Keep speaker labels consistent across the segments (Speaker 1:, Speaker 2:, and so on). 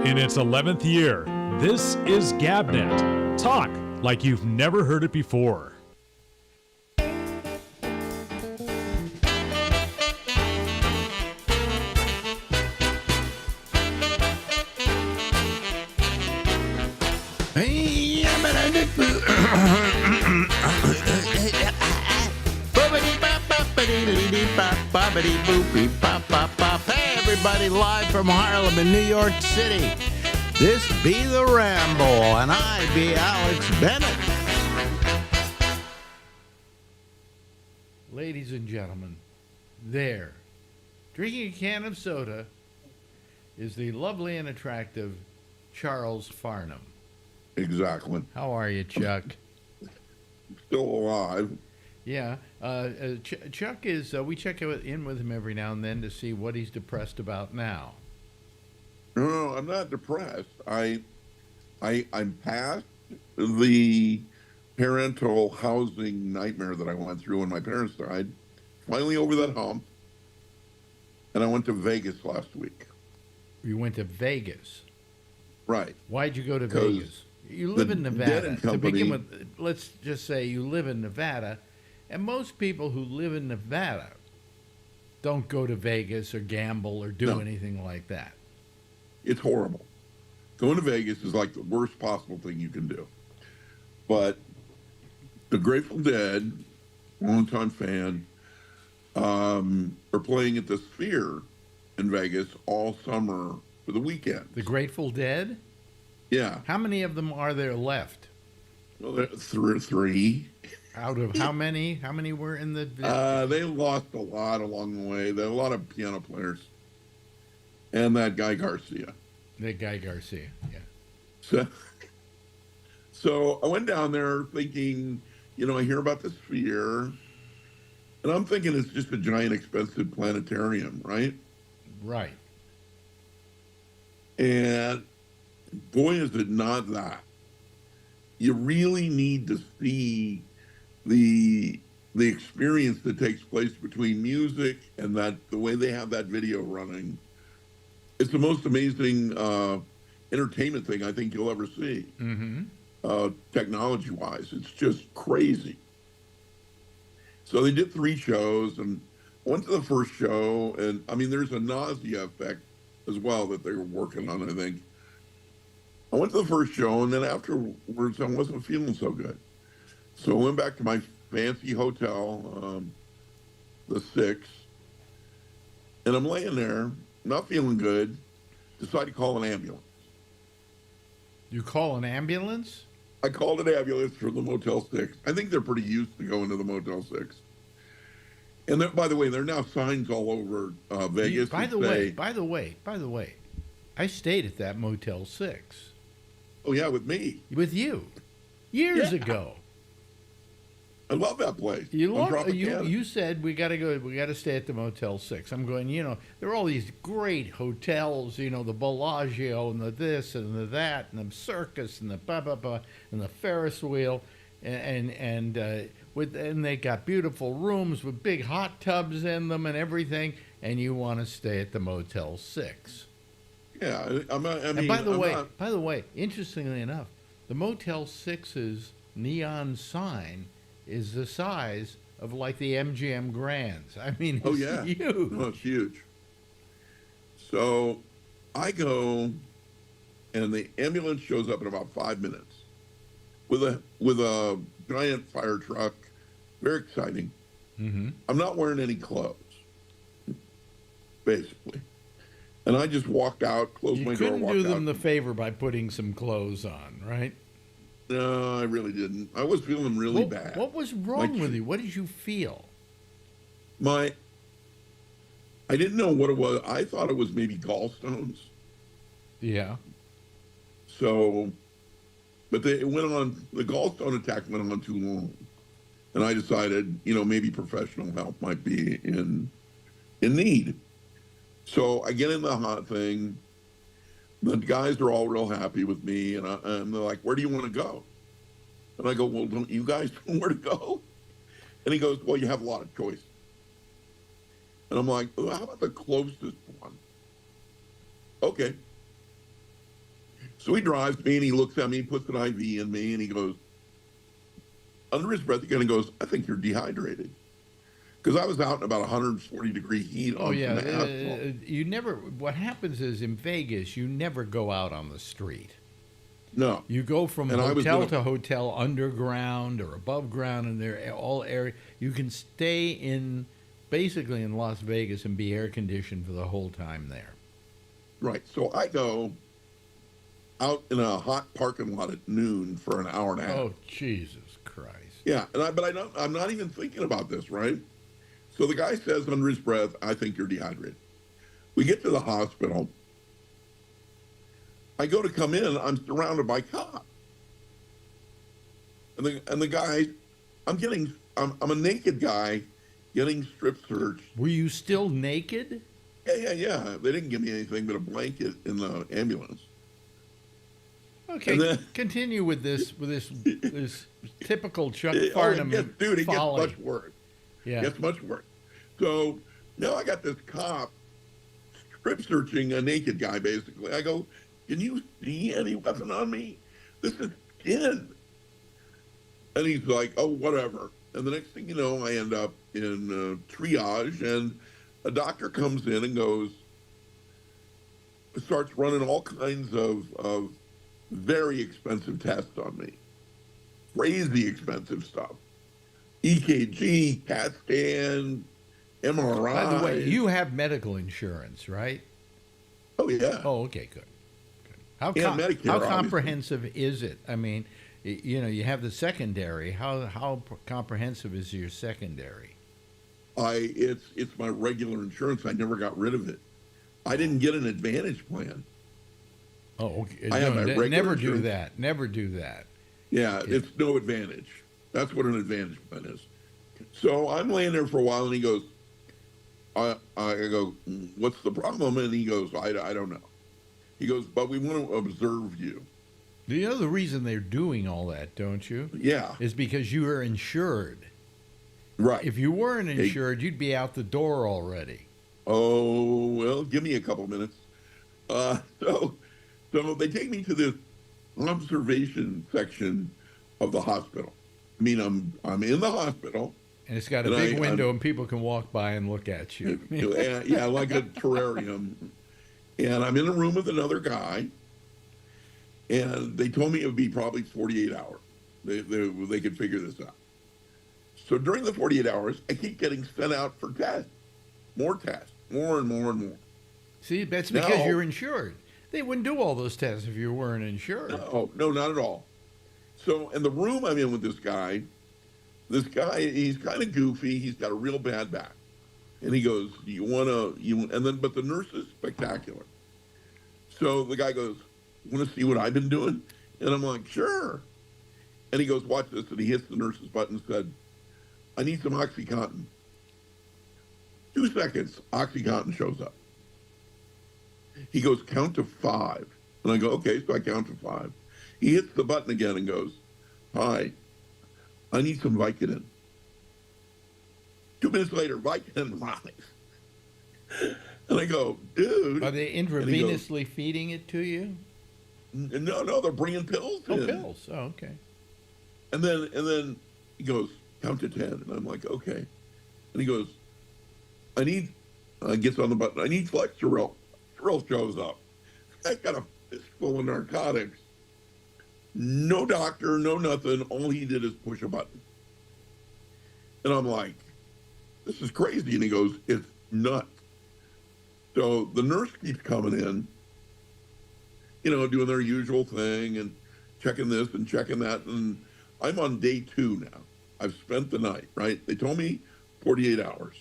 Speaker 1: In its 11th year, this is GabNet. Talk like you've never heard it before.
Speaker 2: Hey, everybody, live from Harlem in New York City. This be the Ramble, and I be Alex Bennett. Ladies and gentlemen, there, drinking a can of soda, is the lovely and attractive Charles Farnham.
Speaker 3: Exactly.
Speaker 2: How are you, Chuck?
Speaker 3: Still alive.
Speaker 2: Yeah, Chuck is. We check in with him every now and then to see what he's depressed about now.
Speaker 3: No, I'm not depressed. I'm past the parental housing nightmare that I went through when my parents died. Finally over that hump. And I went to Vegas last week.
Speaker 2: You went to Vegas?
Speaker 3: Right.
Speaker 2: Why'd you go to Vegas? You live in Nevada.
Speaker 3: To begin with,
Speaker 2: let's just say you live in Nevada, and most people who live in Nevada don't go to Vegas or gamble or do anything like that.
Speaker 3: It's horrible. Going to Vegas is like the worst possible thing you can do. But the Grateful Dead, longtime fan, are playing at the Sphere in Vegas all summer for the weekend.
Speaker 2: The Grateful Dead?
Speaker 3: Yeah.
Speaker 2: How many of them are there left?
Speaker 3: Well, there's three.
Speaker 2: Out of how many? How many were in the...
Speaker 3: They lost a lot along the way. There are a lot of piano players. And that guy Garcia.
Speaker 2: That guy Garcia,
Speaker 3: So
Speaker 2: yeah.
Speaker 3: I went down there thinking, I hear about the Sphere. And I'm thinking it's just a giant expensive planetarium, right?
Speaker 2: Right.
Speaker 3: And boy, is it not that. You really need to see the experience that takes place between music and that the way they have that video running. It's the most amazing entertainment thing I think you'll ever see. Technology-wise, it's just crazy. So they did 3 shows, and I went to the first show, and I mean, there's a nausea effect as well that they were working on, I think. I went to the first show, and then afterwards, I wasn't feeling so good. So I went back to my fancy hotel, the Six, and I'm laying there, not feeling good, decided to call an ambulance.
Speaker 2: You call an ambulance?
Speaker 3: I called an ambulance for the Motel 6. I think they're pretty used to going to the Motel 6. And by the way, there are now signs all over Vegas.
Speaker 2: By the way, I stayed at that Motel 6.
Speaker 3: Oh, yeah, with me.
Speaker 2: With you. Years ago.
Speaker 3: I love that place.
Speaker 2: You said we got to stay at the Motel 6. I'm going, there are all these great hotels, the Bellagio and the this and the that and the Circus and the blah blah blah and the Ferris wheel and they got beautiful rooms with big hot tubs in them and everything, and you want to stay at the Motel 6.
Speaker 3: Yeah,
Speaker 2: and by the way, interestingly enough, the Motel 6's neon sign is the size of like the MGM Grands. I mean, it's huge.
Speaker 3: Oh, it's huge. So I go, and the ambulance shows up in about 5 minutes with a giant fire truck. Very exciting. I'm not wearing any clothes, basically. And I just walked out, closed my door, walked out.
Speaker 2: You couldn't do them the favor by putting some clothes on, right?
Speaker 3: No, I really didn't. I was feeling really bad.
Speaker 2: What was wrong with you? What did you feel?
Speaker 3: I didn't know what it was. I thought it was maybe gallstones.
Speaker 2: Yeah.
Speaker 3: So, but the gallstone attack went on too long. And I decided, maybe professional help might be in need. So I get in the hot thing. The guys are all real happy with me, and they're like, "Where do you want to go?" And I go, "Well, don't you guys know where to go?" And he goes, "Well, you have a lot of choice." And I'm like, "Well, how about the closest one?" Okay. So he drives me and he looks at me, he puts an IV in me, and he goes, under his breath, he kind of goes, I think you're dehydrated. Because I was out in about 140-degree heat
Speaker 2: Oh
Speaker 3: on
Speaker 2: yeah,
Speaker 3: some asphalt.
Speaker 2: you never. What happens is in Vegas, you never go out on the street.
Speaker 3: No.
Speaker 2: You go from
Speaker 3: And I was
Speaker 2: hotel
Speaker 3: in a-
Speaker 2: to hotel, underground or above ground, and they're all area. You can stay in, basically in Las Vegas, and be air conditioned for the whole time there.
Speaker 3: Right. So I go out in a hot parking lot at noon for an hour and a half.
Speaker 2: Oh Jesus Christ!
Speaker 3: Yeah, I'm not even thinking about this, right? So the guy says under his breath, I think you're dehydrated. We get to the hospital. I go to come in, I'm surrounded by cops. And the guy, I'm a naked guy getting strip searched.
Speaker 2: Were you still naked?
Speaker 3: Yeah. They didn't give me anything but a blanket in the ambulance.
Speaker 2: Okay,
Speaker 3: And then-
Speaker 2: continue with this typical Chuck
Speaker 3: It
Speaker 2: Farnham
Speaker 3: gets
Speaker 2: folly.
Speaker 3: much worse.
Speaker 2: Yeah.
Speaker 3: Gets much worse. So now I got this cop strip searching a naked guy, basically. I go, can you see any weapon on me? This is skin. And he's like, oh, whatever. And the next thing you know, I end up in triage, and a doctor comes in and starts running all kinds of very expensive tests on me. Crazy expensive stuff. EKG, CAT scan, MRI.
Speaker 2: By the way, you have medical insurance, right?
Speaker 3: Oh, yeah.
Speaker 2: Oh, okay, good. How,
Speaker 3: And Medicare,
Speaker 2: how
Speaker 3: obviously.
Speaker 2: comprehensive is it? I mean, you have the secondary. How comprehensive is your secondary?
Speaker 3: It's my regular insurance. I never got rid of it. I didn't get an Advantage plan.
Speaker 2: Oh, okay.
Speaker 3: I have my regular
Speaker 2: never do
Speaker 3: insurance.
Speaker 2: that. Never do that.
Speaker 3: Yeah, it's no Advantage. That's what an Advantage plan is. So I'm laying there for a while, and he goes, I go, what's the problem? And he goes, I don't know. He goes, but we want to observe you.
Speaker 2: You know the reason they're doing all that, don't you?
Speaker 3: Yeah,
Speaker 2: Is because you are insured.
Speaker 3: right.
Speaker 2: If you weren't insured, you'd be out the door already.
Speaker 3: Oh, well, give me a couple minutes. So they take me to this observation section of the hospital. I mean, I'm in the hospital.
Speaker 2: And it's got a
Speaker 3: And
Speaker 2: big window,
Speaker 3: I'm-
Speaker 2: and people can walk by and look at you.
Speaker 3: Yeah, like a terrarium. And I'm in a room with another guy. And they told me it would be probably 48 hours. They could figure this out. So during the 48 hours, I keep getting sent out for tests, more and more and more.
Speaker 2: See, that's because
Speaker 3: Now-
Speaker 2: you're insured. They wouldn't do all those tests if you weren't insured.
Speaker 3: No, not at all. So in the room I'm in with this guy, he's kind of goofy. He's got a real bad back. And he goes, but the nurse is spectacular. So the guy goes, you want to see what I've been doing? And I'm like, sure. And he goes, watch this. And he hits the nurse's button and said, I need some OxyContin. 2 seconds, OxyContin shows up. He goes, count to 5. And I go, okay, so I count to 5. He hits the button again and goes, hi, I need some Vicodin. 2 minutes later, Vicodin rise. And I go, dude.
Speaker 2: Are they
Speaker 3: And he goes,
Speaker 2: intravenously feeding it to you?
Speaker 3: no, they're bringing pills
Speaker 2: Oh,
Speaker 3: in.
Speaker 2: pills. Oh, okay.
Speaker 3: And then he goes, count to 10. And I'm like, okay. And he goes, gets on the button, I need Flexeril. Flexeril shows up. I got a fistful of narcotics. No doctor, no nothing. All he did is push a button. And I'm like, this is crazy. And he goes, it's nuts. So the nurse keeps coming in, doing their usual thing and checking this and checking that. And I'm on day 2 now. I've spent the night, right? They told me 48 hours.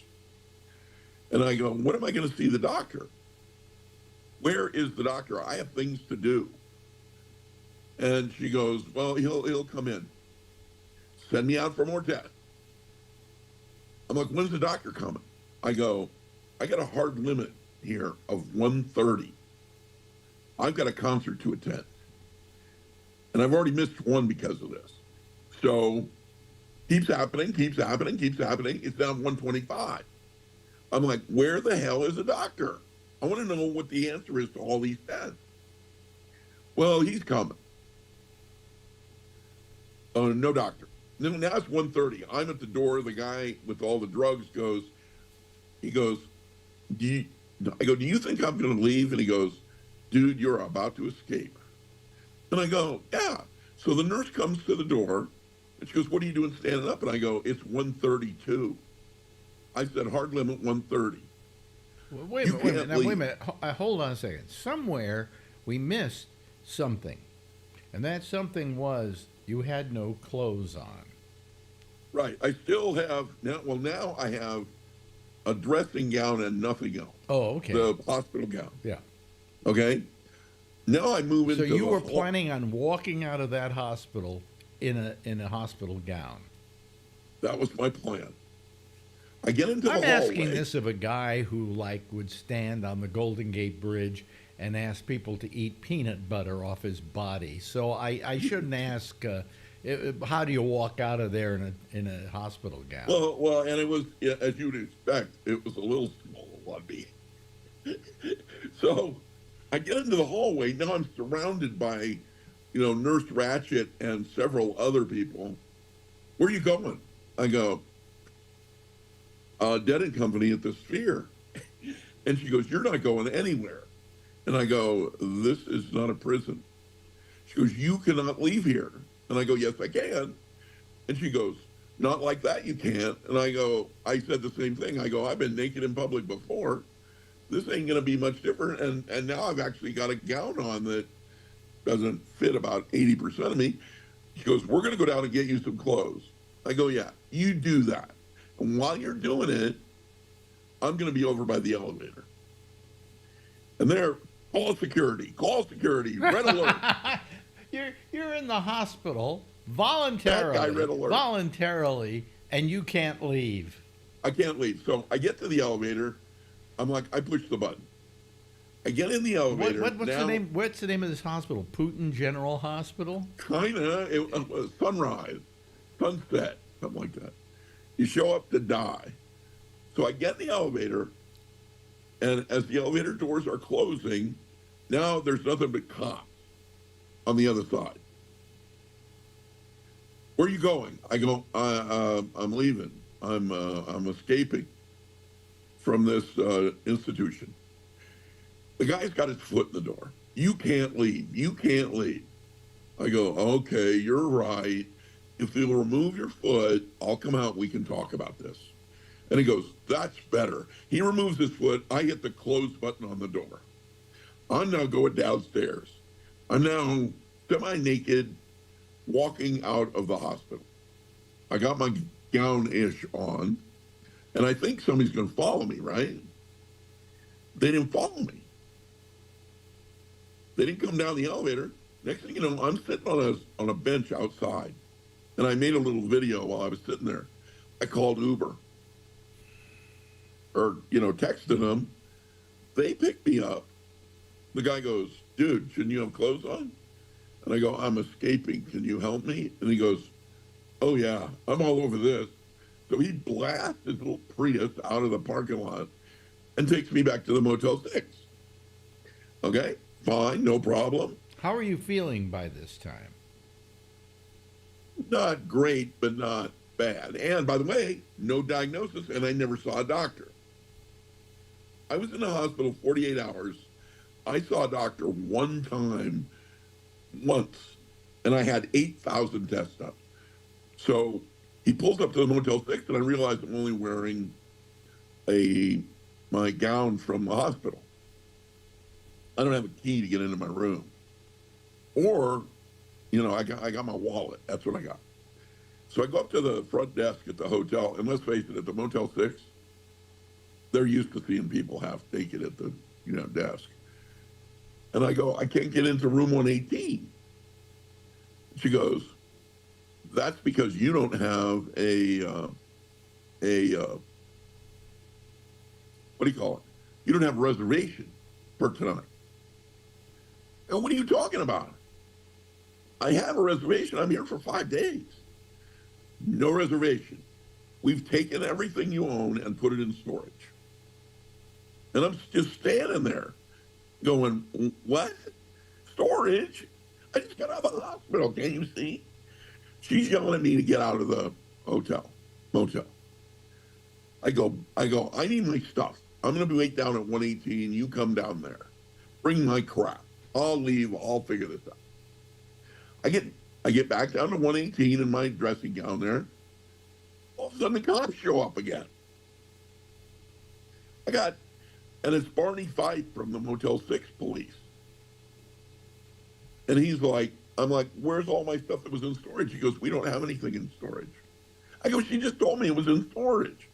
Speaker 3: And I go, when am I going to see the doctor? Where is the doctor? I have things to do. And she goes, well, he'll come in. Send me out for more tests. I'm like, when's the doctor coming? I go, I got a hard limit here of 1:30. I've got a concert to attend. And I've already missed one because of this. So keeps happening. It's down 1:25. I'm like, where the hell is the doctor? I want to know what the answer is to all these tests. Well, he's coming. No doctor. Now it's 1:30. I'm at the door. The guy with all the drugs goes, he goes, do you, I go, do you think I'm going to leave? And he goes, dude, you're about to escape. And I go, yeah. So the nurse comes to the door and she goes, what are you doing standing up? And I go, it's 1:32. I said, hard limit 1:30.
Speaker 2: Well, wait a minute. Now, wait a minute. Hold on a second. Somewhere we missed something. And that something was you had no clothes on.
Speaker 3: Right. I still have now. Well, now I have a dressing gown and nothing else.
Speaker 2: Oh, okay.
Speaker 3: The hospital gown.
Speaker 2: Yeah.
Speaker 3: Okay. Now I move into.
Speaker 2: So you were planning on walking out of that hospital in a hospital gown.
Speaker 3: That was my plan. I get into the
Speaker 2: I'm
Speaker 3: hallway.
Speaker 2: asking this of a guy who would stand on the Golden Gate Bridge and ask people to eat peanut butter off his body. So I shouldn't ask. How do you walk out of there in a hospital gown?
Speaker 3: Well, and it was, as you'd expect, it was a little small on me. So I get into the hallway. Now I'm surrounded by, Nurse Ratchet and several other people. Where are you going? I go, Dead and Company at the Sphere. And she goes, you're not going anywhere. And I go, this is not a prison. She goes, you cannot leave here. And I go, yes, I can. And she goes, not like that, you can't. And I go, I said the same thing. I go, I've been naked in public before. This ain't going to be much different. And now I've actually got a gown on that doesn't fit about 80% of me. She goes, we're going to go down and get you some clothes. I go, yeah, you do that. And while you're doing it, I'm going to be over by the elevator. And there, call security, red alert.
Speaker 2: You're in the hospital voluntarily, and you can't leave.
Speaker 3: I can't leave. So I get to the elevator. I'm like, I push the button. I get in the elevator.
Speaker 2: What's the name? What's the name of this hospital? Putin General Hospital?
Speaker 3: Kinda. It was Sunrise, Sunset, something like that. You show up to die. So I get in the elevator, and as the elevator doors are closing, now there's nothing but cops on the other side. Where are you going? I go, I'm leaving. I'm escaping from this institution. The guy's got his foot in the door. You can't leave. You can't leave. I go, okay, you're right. If you'll remove your foot, I'll come out. We can talk about this. And he goes, that's better. He removes his foot. I hit the close button on the door. I'm now going downstairs. I'm now semi-naked, walking out of the hospital. I got my gown-ish on, and I think somebody's going to follow me, right? They didn't follow me. They didn't come down the elevator. Next thing you know, I'm sitting on a bench outside, and I made a little video while I was sitting there. I called Uber, or texted them. They picked me up. The guy goes, dude, shouldn't you have clothes on? And I go, I'm escaping. Can you help me? And he goes, oh, yeah, I'm all over this. So he blasts his little Prius out of the parking lot and takes me back to the Motel 6. Okay, fine, no problem.
Speaker 2: How are you feeling by this time?
Speaker 3: Not great, but not bad. And by the way, no diagnosis, and I never saw a doctor. I was in the hospital 48 hours. I saw a doctor one time, once, and I had 8,000 tests done. So he pulls up to the Motel 6, and I realize I'm only wearing my gown from the hospital. I don't have a key to get into my room. Or, I got my wallet. That's what I got. So I go up to the front desk at the hotel, and let's face it, at the Motel 6, they're used to seeing people half naked at the desk. And I go, I can't get into room 118. She goes, that's because you don't have what do you call it? You don't have a reservation for tonight. And what are you talking about? I have a reservation. I'm here for 5 days. No reservation. We've taken everything you own and put it in storage. And I'm just standing there going, what? storage. I just got out of the hospital. Can't you see? She's yelling at me to get out of the motel. I go, I need my stuff. I'm going to be wait down at 118. You come down there. Bring my crap. I'll leave. I'll figure this out. I get back down to 118 in my dressing gown there. All of a sudden, the cops show up again. And it's Barney Fife from the Motel 6 police. And he's like, I'm like, where's all my stuff that was in storage? He goes, we don't have anything in storage. I go, she just told me it was in storage.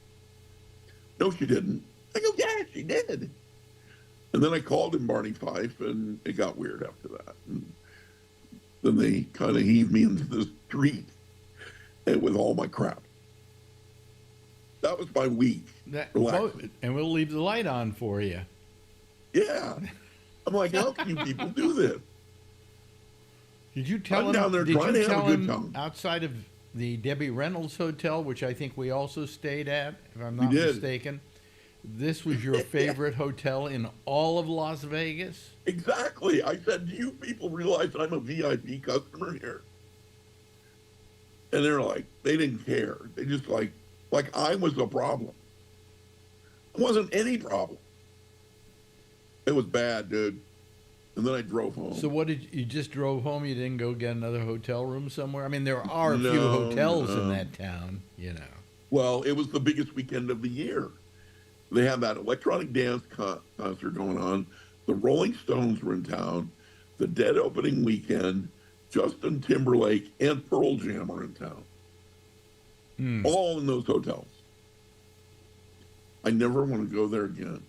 Speaker 3: No, she didn't. I go, yeah, she did. And then I called him Barney Fife, and it got weird after that. And then they kind of heaved me into the street and with all my crap. That was my week.
Speaker 2: And we'll leave the light on for you.
Speaker 3: Yeah. I'm like, how can you people do this?
Speaker 2: Did you tell
Speaker 3: I'm
Speaker 2: him?
Speaker 3: down there
Speaker 2: Did
Speaker 3: trying
Speaker 2: you
Speaker 3: to have
Speaker 2: tell
Speaker 3: a good
Speaker 2: him
Speaker 3: time.
Speaker 2: outside of the Debbie Reynolds Hotel, which I think we also stayed at, if I'm not
Speaker 3: We did.
Speaker 2: mistaken? This was your favorite hotel in all of Las Vegas?
Speaker 3: Exactly. I said, do you people realize I'm a VIP customer here? And they're like, they didn't care. They just like I was the problem. It wasn't any problem. It was bad, dude. And then I drove home.
Speaker 2: So what did you just drove home? You didn't go get another hotel room somewhere? I mean, there are a few
Speaker 3: No,
Speaker 2: hotels in
Speaker 3: no.
Speaker 2: that town, you know.
Speaker 3: Well, it was the biggest weekend of the year. They had that electronic dance concert going on. The Rolling Stones were in town. The Dead opening weekend. Justin Timberlake and Pearl Jam are in town. All in those hotels. I never want to go there again.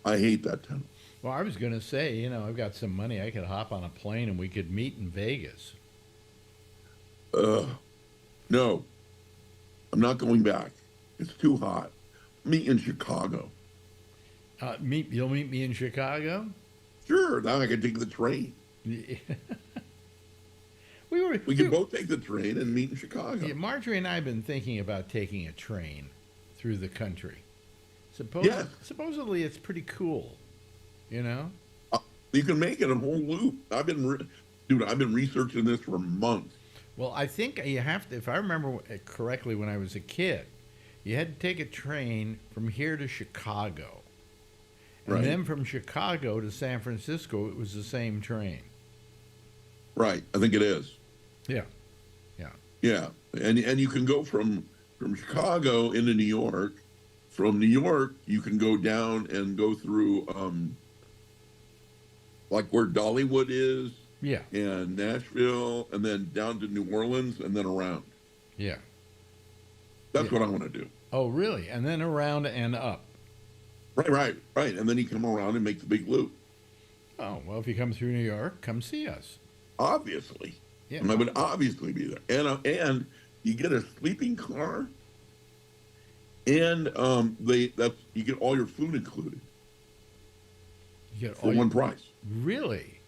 Speaker 3: I hate that town.
Speaker 2: Well, I was going to say, you know, I've got some money. I could hop on a plane and we could meet in Vegas.
Speaker 3: No. I'm not going back. It's too hot. Meet in Chicago.
Speaker 2: You'll meet me in Chicago?
Speaker 3: Sure, now I can take the train. We could both take the train and meet in Chicago.
Speaker 2: Yeah, Marjorie and I have been thinking about taking a train through the country.
Speaker 3: Yes.
Speaker 2: Supposedly it's pretty cool, you know?
Speaker 3: You can make it a whole loop. I've been researching this for months.
Speaker 2: Well, I think you have to, if I remember correctly when I was a kid, you had to take a train from here to Chicago. And
Speaker 3: Right.
Speaker 2: then from Chicago to San Francisco, it was the same train.
Speaker 3: Right, I think it is.
Speaker 2: Yeah.
Speaker 3: Yeah, and you can go from Chicago into New York. From New York, you can go down and go through like where Dollywood is,
Speaker 2: Yeah.
Speaker 3: and Nashville, and then down to New Orleans, and then around.
Speaker 2: Yeah.
Speaker 3: That's what I want to do.
Speaker 2: Oh, really? And then around and up.
Speaker 3: Right. And then you come around and make the big loop.
Speaker 2: Oh, well, if you come through New York, come see us.
Speaker 3: Obviously.
Speaker 2: Yeah.
Speaker 3: And I would obviously be there. And you get a sleeping car, and you get all your food included
Speaker 2: You get
Speaker 3: for
Speaker 2: all
Speaker 3: one
Speaker 2: your-
Speaker 3: price.
Speaker 2: Really?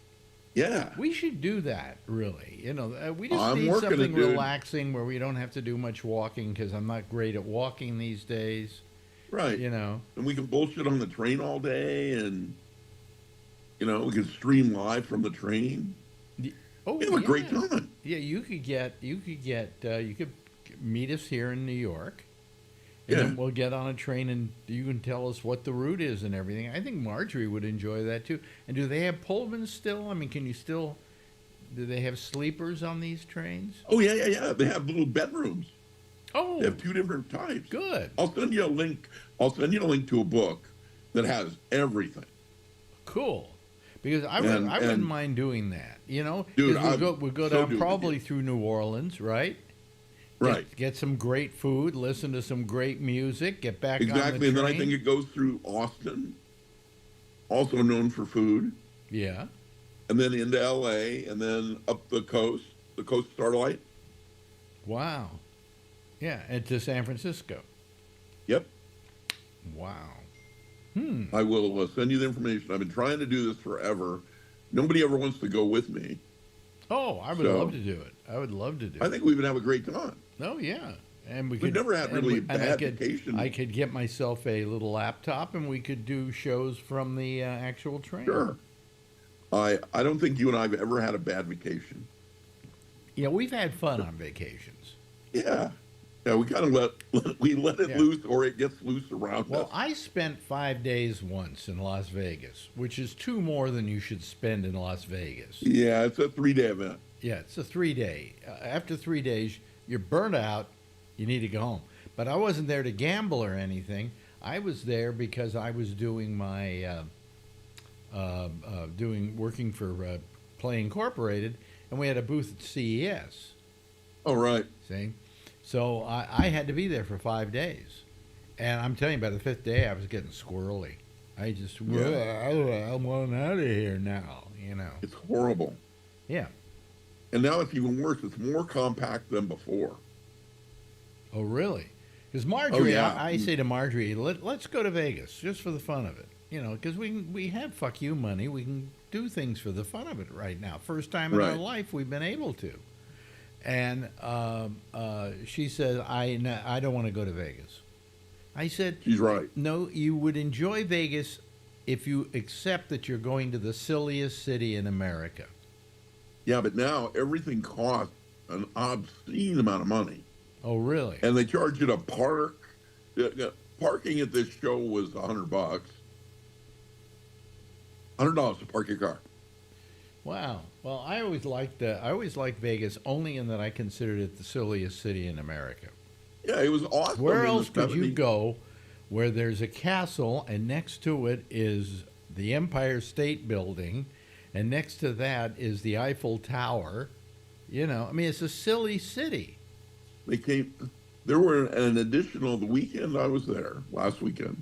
Speaker 3: Yeah.
Speaker 2: We should do that, really. You know, we just
Speaker 3: I'm
Speaker 2: need
Speaker 3: working
Speaker 2: something
Speaker 3: it, dude.
Speaker 2: relaxing where we don't have to do much walking because I'm not great at walking these days,
Speaker 3: Right.
Speaker 2: you know.
Speaker 3: And we can bullshit on the train all day, and we can stream live from the train.
Speaker 2: Oh,
Speaker 3: We have a great time.
Speaker 2: Yeah, you could meet us here in New York. And
Speaker 3: Yeah.
Speaker 2: then we'll get on a train and you can tell us what the route is and everything. I think Marjorie would enjoy that too. And do they have Pullmans still? I mean, do they have sleepers on these trains?
Speaker 3: Oh, yeah. They have little bedrooms.
Speaker 2: Oh,
Speaker 3: They have two different types.
Speaker 2: good.
Speaker 3: I'll send you a link. I'll send you a link to a book that has everything.
Speaker 2: Cool. Because I wouldn't
Speaker 3: And-
Speaker 2: mind doing that, you know?
Speaker 3: Dude,
Speaker 2: 'Cause we'll
Speaker 3: I'm
Speaker 2: go
Speaker 3: so
Speaker 2: down
Speaker 3: doing
Speaker 2: probably
Speaker 3: it.
Speaker 2: through New Orleans, right?
Speaker 3: Right.
Speaker 2: Get some great food, listen to some great music, get back on the
Speaker 3: Exactly.
Speaker 2: train.
Speaker 3: And then I think it goes through Austin, also known for food,
Speaker 2: Yeah.
Speaker 3: and then into LA, and then up the coast Starlight.
Speaker 2: Wow. Yeah, and to San Francisco.
Speaker 3: Yep.
Speaker 2: Wow.
Speaker 3: I will send you the information. I've been trying to do this forever. Nobody ever wants to go with me.
Speaker 2: Oh, I would
Speaker 3: So-
Speaker 2: love to do it. I would love to do
Speaker 3: I
Speaker 2: it.
Speaker 3: think we would have a great time.
Speaker 2: Oh, yeah. And we
Speaker 3: We've never had really a bad
Speaker 2: I
Speaker 3: vacation.
Speaker 2: could get myself a little laptop and we could do shows from the actual train.
Speaker 3: Sure. I don't think you and I have ever had a bad vacation.
Speaker 2: Yeah, we've had fun on vacations.
Speaker 3: Yeah. Yeah, we kind of let it
Speaker 2: Yeah.
Speaker 3: loose, or it gets loose around
Speaker 2: Well,
Speaker 3: us.
Speaker 2: I spent 5 days once in Las Vegas, which is 2 more than you should spend in Las Vegas.
Speaker 3: Yeah, it's a 3-day event.
Speaker 2: Yeah, it's a 3-day. After 3 days, you're burnt out. You need to go home. But I wasn't there to gamble or anything. I was there because I was doing my working for Play Incorporated, and we had a booth at CES.
Speaker 3: Oh, right.
Speaker 2: See, so I had to be there for 5 days, and I'm telling you, by the 5th day, I was getting squirrely. I just, I'm on out of here now. You know.
Speaker 3: It's horrible.
Speaker 2: Yeah.
Speaker 3: And now it's even worse. It's more compact than before.
Speaker 2: Oh, really? Because Marjorie,
Speaker 3: yeah.
Speaker 2: I say to Marjorie, let's go to Vegas just for the fun of it. You know, because we have fuck you money. We can do things for the fun of it right now. First time in our
Speaker 3: Right.
Speaker 2: life we've been able to. And she said, I don't want to go to Vegas. I said,
Speaker 3: She's right.
Speaker 2: no, you would enjoy Vegas if you accept that you're going to the silliest city in America.
Speaker 3: Yeah, but now everything costs an obscene amount of money.
Speaker 2: Oh, really?
Speaker 3: And they charge you to park. Parking at this show was $100. $100 to park your car.
Speaker 2: Wow. Well, I always liked Vegas only in that I considered it the silliest city in America.
Speaker 3: Yeah, it was awesome.
Speaker 2: Where
Speaker 3: in the
Speaker 2: else could you
Speaker 3: 70s.
Speaker 2: go where there's a castle and next to it is the Empire State Building and next to that is the Eiffel Tower? You know, I mean, it's a silly city.
Speaker 3: There were an additional, the weekend I was there, last weekend,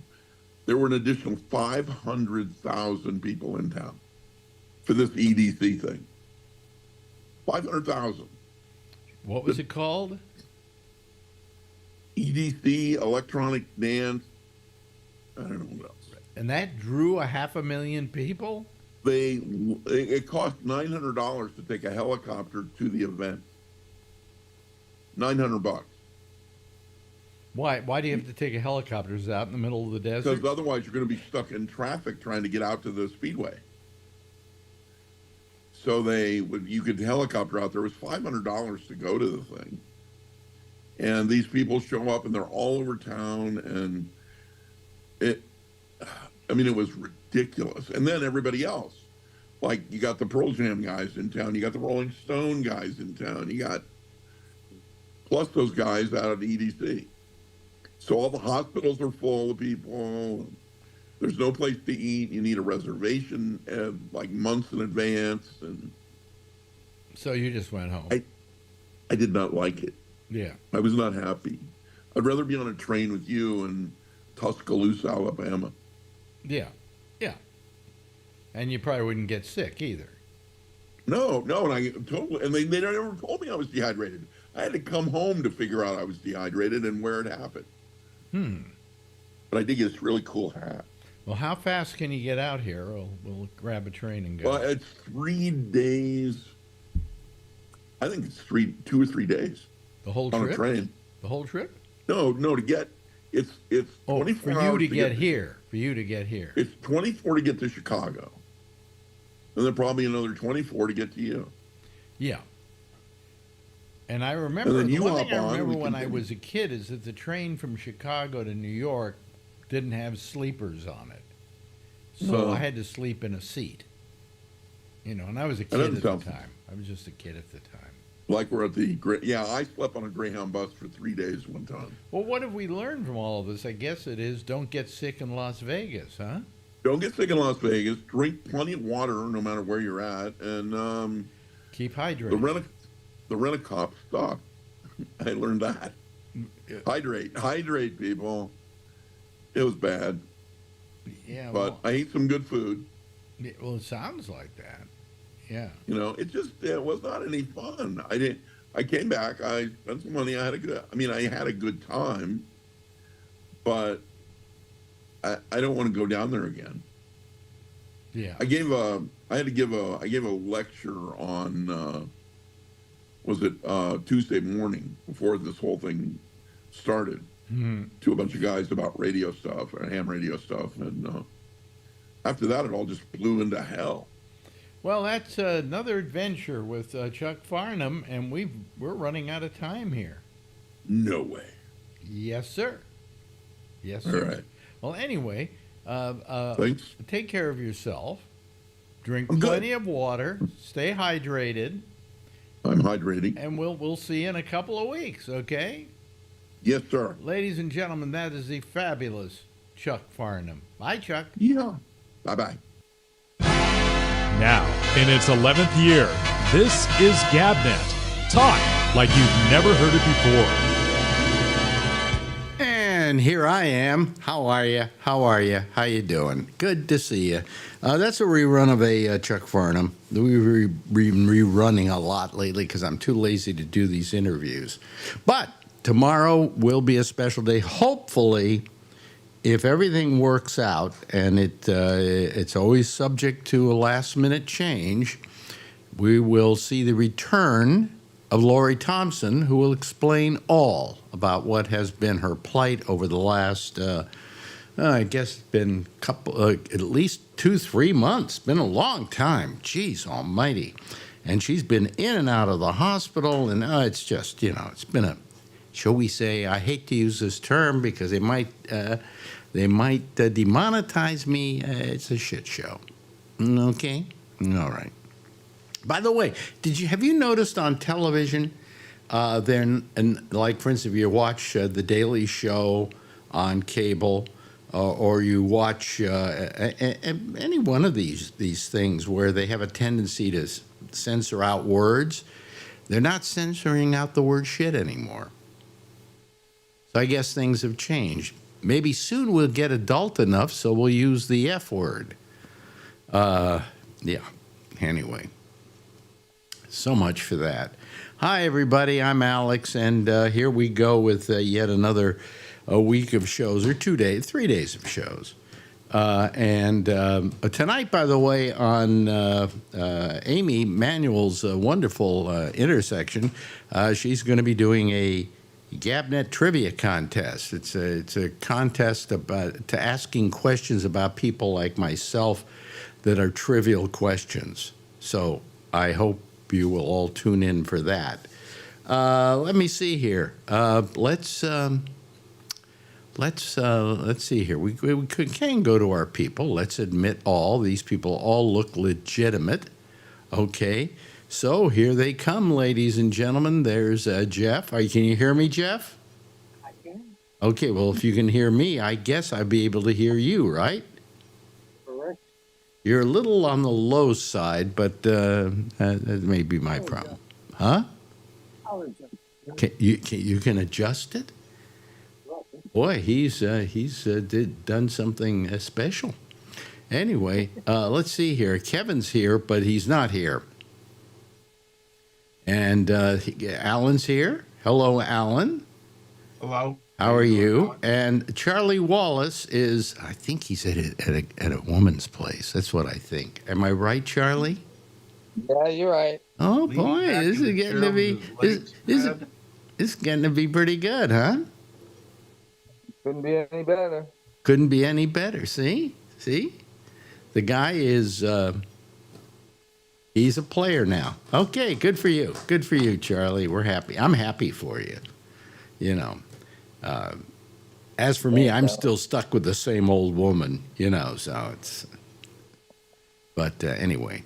Speaker 3: there were an additional 500,000 people in town for this EDC thing. 500,000.
Speaker 2: What was it called?
Speaker 3: EDC, electronic dance. I don't know what else.
Speaker 2: And that drew 500,000 people?
Speaker 3: It cost $900 to take a helicopter to the event. $900.
Speaker 2: Why do you have to take a helicopter? Is it out in the middle of the desert?
Speaker 3: Because otherwise you're going to be stuck in traffic trying to get out to the speedway. So you could helicopter out there. It was $500 to go to the thing. And these people show up and they're all over town, and it was ridiculous. And then everybody else, like you got the Pearl Jam guys in town, you got the Rolling Stone guys in town, you got plus those guys out at EDC. So all the hospitals are full of people. There's no place to eat. You need a reservation like months in advance. And
Speaker 2: So you just went home.
Speaker 3: I did not like it.
Speaker 2: Yeah.
Speaker 3: I was not happy. I'd rather be on a train with you in Tuscaloosa, Alabama.
Speaker 2: Yeah. Yeah. And you probably wouldn't get sick either.
Speaker 3: No, and they never told me I was dehydrated. I had to come home to figure out I was dehydrated and where it happened. But I did get this really cool hat.
Speaker 2: Well, how fast can you get out here? We'll grab a train and go.
Speaker 3: Well, it's 3 days. I think it's 2 or 3 days
Speaker 2: The whole
Speaker 3: on
Speaker 2: trip?
Speaker 3: a train.
Speaker 2: The whole trip?
Speaker 3: No, to get it's 24
Speaker 2: for you
Speaker 3: hours
Speaker 2: to get here. For you to get here.
Speaker 3: It's 24 to get to Chicago, and then probably another 24 to get to you.
Speaker 2: Yeah. And I remember,
Speaker 3: And then
Speaker 2: the
Speaker 3: you
Speaker 2: one
Speaker 3: hop
Speaker 2: thing I
Speaker 3: on,
Speaker 2: remember
Speaker 3: we
Speaker 2: when I
Speaker 3: continue.
Speaker 2: was a kid is that the train from Chicago to New York didn't have sleepers on it. So
Speaker 3: No.
Speaker 2: I had to sleep in a seat. You know, and I was a
Speaker 3: That
Speaker 2: kid
Speaker 3: doesn't
Speaker 2: at the
Speaker 3: sound-
Speaker 2: time. I was just a kid at the time.
Speaker 3: Like we're at I slept on a Greyhound bus for 3 days one time.
Speaker 2: Well, what have we learned from all of this? I guess it is don't get sick in Las Vegas, huh?
Speaker 3: Don't get sick in Las Vegas. Drink plenty of water no matter where you're at, and
Speaker 2: Keep hydrated.
Speaker 3: the rent-a-cop stop. I learned that. Hydrate, people. It was bad,
Speaker 2: Yeah,
Speaker 3: but I ate some good food.
Speaker 2: well, it sounds like that. Yeah.
Speaker 3: You know, it was not any fun. I came back. I spent some money. I had a good time, but I don't want to go down there again.
Speaker 2: Yeah.
Speaker 3: I gave a lecture on Tuesday morning before this whole thing started to a bunch of guys about radio stuff or ham radio stuff, and after that it all just blew into hell.
Speaker 2: Well, that's another adventure with Chuck Farnham, and we're running out of time here.
Speaker 3: No way.
Speaker 2: Yes, sir. Yes,
Speaker 3: All
Speaker 2: sir.
Speaker 3: right.
Speaker 2: Well, anyway,
Speaker 3: Thanks.
Speaker 2: take care of yourself. Drink
Speaker 3: I'm good.
Speaker 2: plenty of water. Stay hydrated,
Speaker 3: I'm hydrating.
Speaker 2: and we'll see you in a couple of weeks. Okay,
Speaker 3: Yes, sir.
Speaker 2: ladies and gentlemen, that is the fabulous Chuck Farnham. Bye, Chuck.
Speaker 3: Yeah. Bye-bye.
Speaker 1: Now, in its 11th year, this is GabNet. Talk like you've never heard it before.
Speaker 2: And here I am. How are you? How are you? How you doing? Good to see you. That's a rerun of a Chuck Farnham. We've been rerunning a lot lately because I'm too lazy to do these interviews. But tomorrow will be a special day. Hopefully, if everything works out, and it's always subject to a last-minute change, we will see the return of Lori Thompson, who will explain all about what has been her plight over the last, I guess, been at least 2-3 months. Been a long time. Jeez almighty. And she's been in and out of the hospital, and it's just, it's been a, shall we say, I hate to use this term because they might demonetize me. It's a shit show. Okay? All right. By the way, have you noticed on television, like for instance, if you watch The Daily Show on cable, or you watch any one of these things where they have a tendency to censor out words, they're not censoring out the word shit anymore. So I guess things have changed. Maybe soon we'll get adult enough, so we'll use the F word. Yeah. Anyway. So much for that. Hi, everybody. I'm Alex, and here we go with yet another week of shows, or 3 days of shows. And tonight, by the way, on Amy Manuel's wonderful intersection, she's going to be doing a GabNet trivia contest. It's a contest to asking questions about people like myself that are trivial questions. So I hope you will all tune in for that. Let me see here. Let's see here. We can go to our people. Let's admit all. These people all look legitimate. Okay. So here they come, ladies and gentlemen. There's Jeff. Can you hear me, Jeff?
Speaker 4: I can.
Speaker 2: Okay. Well, if you can hear me, I guess I'd be able to hear you, right?
Speaker 4: Correct.
Speaker 2: You're a little on the low side, but that may be my problem. Huh?
Speaker 4: I'll adjust.
Speaker 2: You can adjust it? Boy, he's done something special. Anyway, let's see here. Kevin's here, but he's not here. And Alan's here. Hello, Alan.
Speaker 5: Hello.
Speaker 2: How are you? And Charlie Wallace is, I think he's at a woman's place. That's what I think. Am I right, Charlie?
Speaker 4: Yeah, you're right.
Speaker 2: Oh,
Speaker 5: Lean
Speaker 2: boy,
Speaker 5: back
Speaker 2: this
Speaker 5: in
Speaker 2: is
Speaker 5: the
Speaker 2: getting
Speaker 5: chair
Speaker 2: to be,
Speaker 5: with his legs spread.
Speaker 2: this is getting to be pretty good, huh?
Speaker 4: Couldn't be any better.
Speaker 2: Couldn't be any better. See? The guy is, he's a player now. Okay, good for you. Good for you, Charlie. We're happy. I'm happy for you. As for me, I'm still stuck with the same old woman, so it's, but anyway.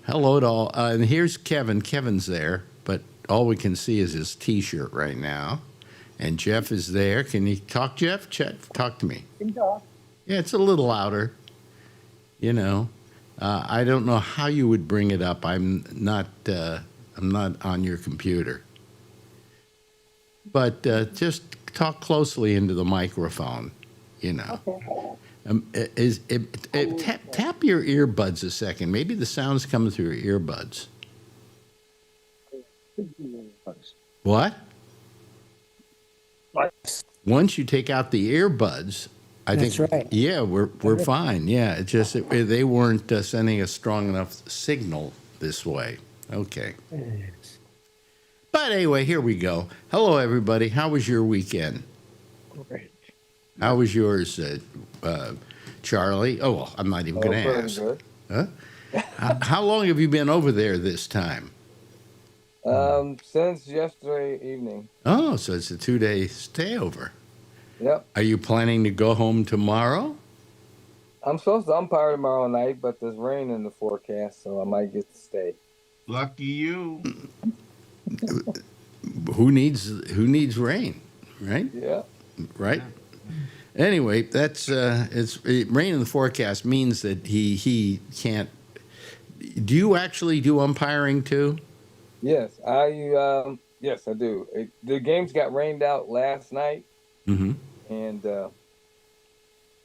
Speaker 2: Hello to all. And here's Kevin. Kevin's there, but all we can see is his T-shirt right now. And Jeff is there. Can you talk, Jeff? Talk to me.
Speaker 4: You can talk.
Speaker 2: Yeah, it's a little louder. I don't know how you would bring it up. I'm not on your computer. But just talk closely into the microphone.
Speaker 4: Okay.
Speaker 2: Tap your earbuds a second. Maybe the sound's coming through your earbuds. What? Once you take out the earbuds, I think.
Speaker 4: That's right.
Speaker 2: Yeah, we're fine. Yeah, it's just they weren't sending a strong enough signal this way. Okay. But anyway, here we go. Hello, everybody. How was your weekend?
Speaker 4: Great.
Speaker 2: How was yours, Charlie? Oh, well, I'm not even going to ask.
Speaker 4: Good.
Speaker 2: Huh? How long have you been over there this time?
Speaker 4: Since yesterday evening.
Speaker 2: Oh, so it's a 2-day stay over.
Speaker 4: Yep.
Speaker 2: Are you planning to go home tomorrow?
Speaker 4: I'm supposed to umpire tomorrow night, but there's rain in the forecast, so I might get to stay.
Speaker 5: Lucky you.
Speaker 2: Who needs rain, right?
Speaker 4: Yeah.
Speaker 2: Right. Anyway, that's rain in the forecast means that he can't. Do you actually do umpiring too?
Speaker 4: Yes, yes, I do. The games got rained out last night, and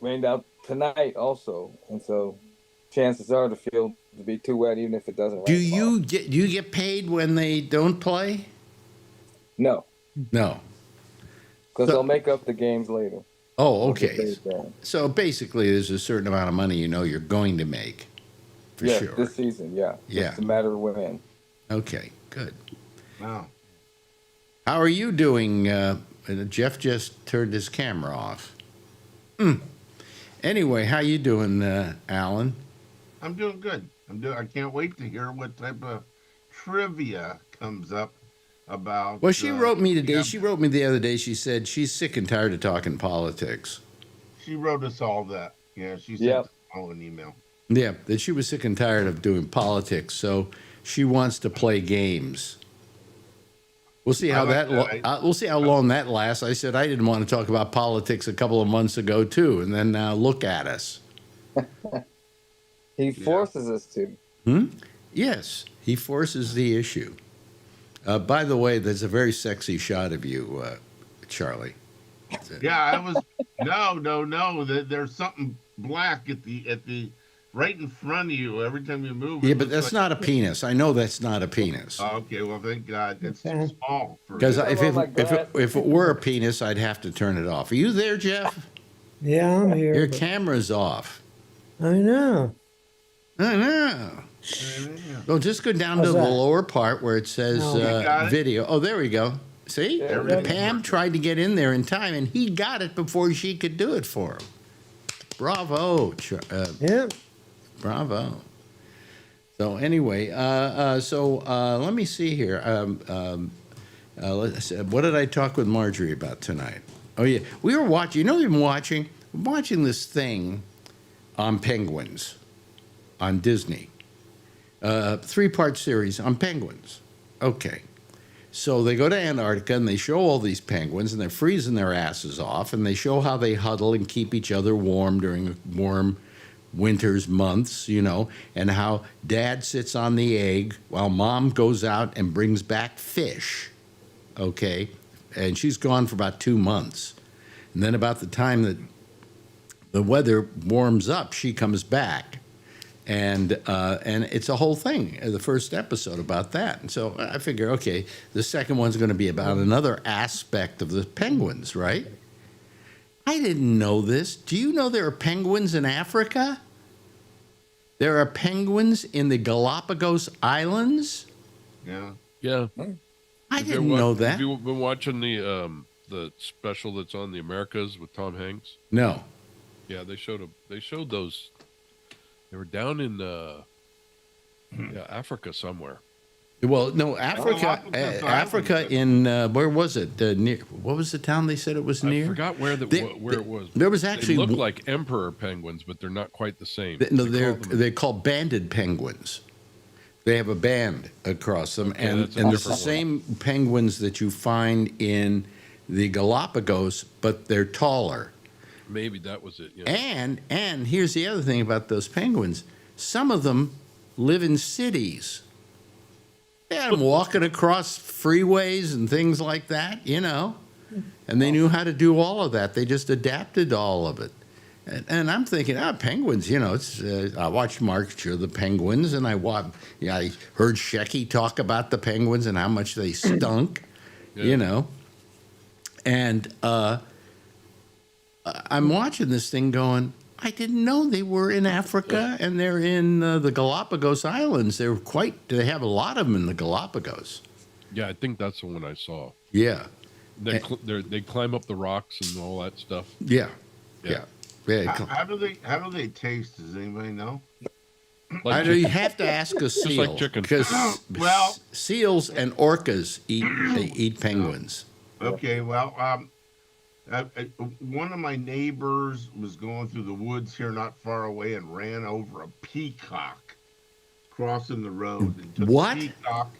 Speaker 4: rained out tonight also, and so chances are the field to be too wet, even if it doesn't rain.
Speaker 2: Do you get paid when they don't play?
Speaker 4: No,
Speaker 2: No.
Speaker 4: because they'll make up the games later.
Speaker 2: Oh, okay. So basically, there's a certain amount of money you're going to make, for sure.
Speaker 4: This season, yeah.
Speaker 2: Yeah.
Speaker 4: It's a matter of when.
Speaker 2: Okay, good.
Speaker 5: Wow.
Speaker 2: How are you doing? Jeff just turned his camera off. Anyway, how you doing, Alan?
Speaker 5: I'm doing good. I can't wait to hear what type of trivia comes up about.
Speaker 2: Well, she wrote me today.
Speaker 5: Yeah,
Speaker 2: She wrote me the other day. She said she's sick and tired of talking politics.
Speaker 5: she wrote us all that. Yeah, she sent
Speaker 4: Yep.
Speaker 5: us all an email.
Speaker 2: Yeah, that she was sick and tired of doing politics, so she wants to play games. We'll see how we'll see how long that lasts. I said I didn't want to talk about politics a couple of months ago too, and then now look at us.
Speaker 4: He forces us to.
Speaker 2: Yes, he forces the issue. By the way, there's a very sexy shot of you, Charlie.
Speaker 5: Yeah, I was no. There's something black at the right in front of you every time you move.
Speaker 2: Yeah,
Speaker 5: it
Speaker 2: but
Speaker 5: looks
Speaker 2: that's
Speaker 5: like-
Speaker 2: not a penis. I know that's not a penis.
Speaker 5: Oh, okay, well, thank God. It's too small for
Speaker 2: Because
Speaker 5: you.
Speaker 2: if it were a penis, I'd have to turn it off. Are you there, Jeff?
Speaker 6: Yeah, I'm here.
Speaker 2: Your
Speaker 6: but-
Speaker 2: camera's off.
Speaker 6: I know.
Speaker 2: I know. Well, just go down to
Speaker 6: How's
Speaker 2: the
Speaker 6: that?
Speaker 2: lower part where it says
Speaker 6: No.
Speaker 5: You got it?
Speaker 2: video. Oh, there we go. See?
Speaker 4: There
Speaker 5: we go.
Speaker 2: Pam tried to get in there in time, and he got it before she could do it for him. Bravo.
Speaker 6: Yeah.
Speaker 2: Bravo. So anyway, let me see here. What did I talk with Marjorie about tonight? Oh yeah, we were watching. You know, we've been watching this thing on penguins on Disney. 3-part series on penguins. Okay. So they go to Antarctica and they show all these penguins and they're freezing their asses off and they show how they huddle and keep each other warm during warm winter's months, and how dad sits on the egg while mom goes out and brings back fish. Okay. And she's gone for about 2 months. And then about the time that the weather warms up, she comes back. And it's a whole thing, the first episode about that. And so I figure, okay, the second one's going to be about another aspect of the penguins, right? I didn't know this. Do you know there are penguins in Africa? There are penguins in the Galapagos Islands?
Speaker 5: Yeah.
Speaker 7: Yeah.
Speaker 2: I didn't know that.
Speaker 7: Have you been watching the special that's on the Americas with Tom Hanks?
Speaker 2: No.
Speaker 7: Yeah, they showed those. They were down in Africa somewhere.
Speaker 2: Well, no, Africa.
Speaker 5: Galapagos
Speaker 2: Africa
Speaker 5: Islands.
Speaker 2: in where was it? Near, what was the town they said it was near?
Speaker 7: I forgot where it was.
Speaker 2: There was actually
Speaker 7: They look like emperor penguins, but they're not quite the same.
Speaker 2: No,
Speaker 7: They call them-
Speaker 2: they're called banded penguins. They have a band across them,
Speaker 7: Okay,
Speaker 2: and
Speaker 7: that's a
Speaker 2: it's the
Speaker 7: different one.
Speaker 2: same penguins that you find in the Galapagos, but they're taller.
Speaker 7: Maybe that was it. Yeah.
Speaker 2: And here's the other thing about those penguins: some of them live in cities. They had them walking across freeways and things like that, and they knew how to do all of that. They just adapted all of it. And I'm thinking, penguins, it's. I watched March of the Penguins, and I heard Shecky talk about the penguins and how much they stunk,
Speaker 7: Yeah.
Speaker 2: And I'm watching this thing going, I didn't know they were in Africa and they're in the Galapagos Islands. They have a lot of them in the Galapagos.
Speaker 7: Yeah, I think that's the one I saw.
Speaker 2: Yeah.
Speaker 7: They climb up the rocks and all that stuff.
Speaker 2: Yeah.
Speaker 7: Yeah.
Speaker 2: Yeah.
Speaker 5: How do they taste? Does anybody know?
Speaker 7: Like
Speaker 2: You
Speaker 7: chicken.
Speaker 2: have to ask a seal
Speaker 7: like chicken.
Speaker 2: because
Speaker 5: Well-
Speaker 2: seals and orcas eat penguins.
Speaker 5: Okay, well, one of my neighbors was going through the woods here not far away and ran over a peacock crossing the road and took
Speaker 2: What?
Speaker 5: the peacock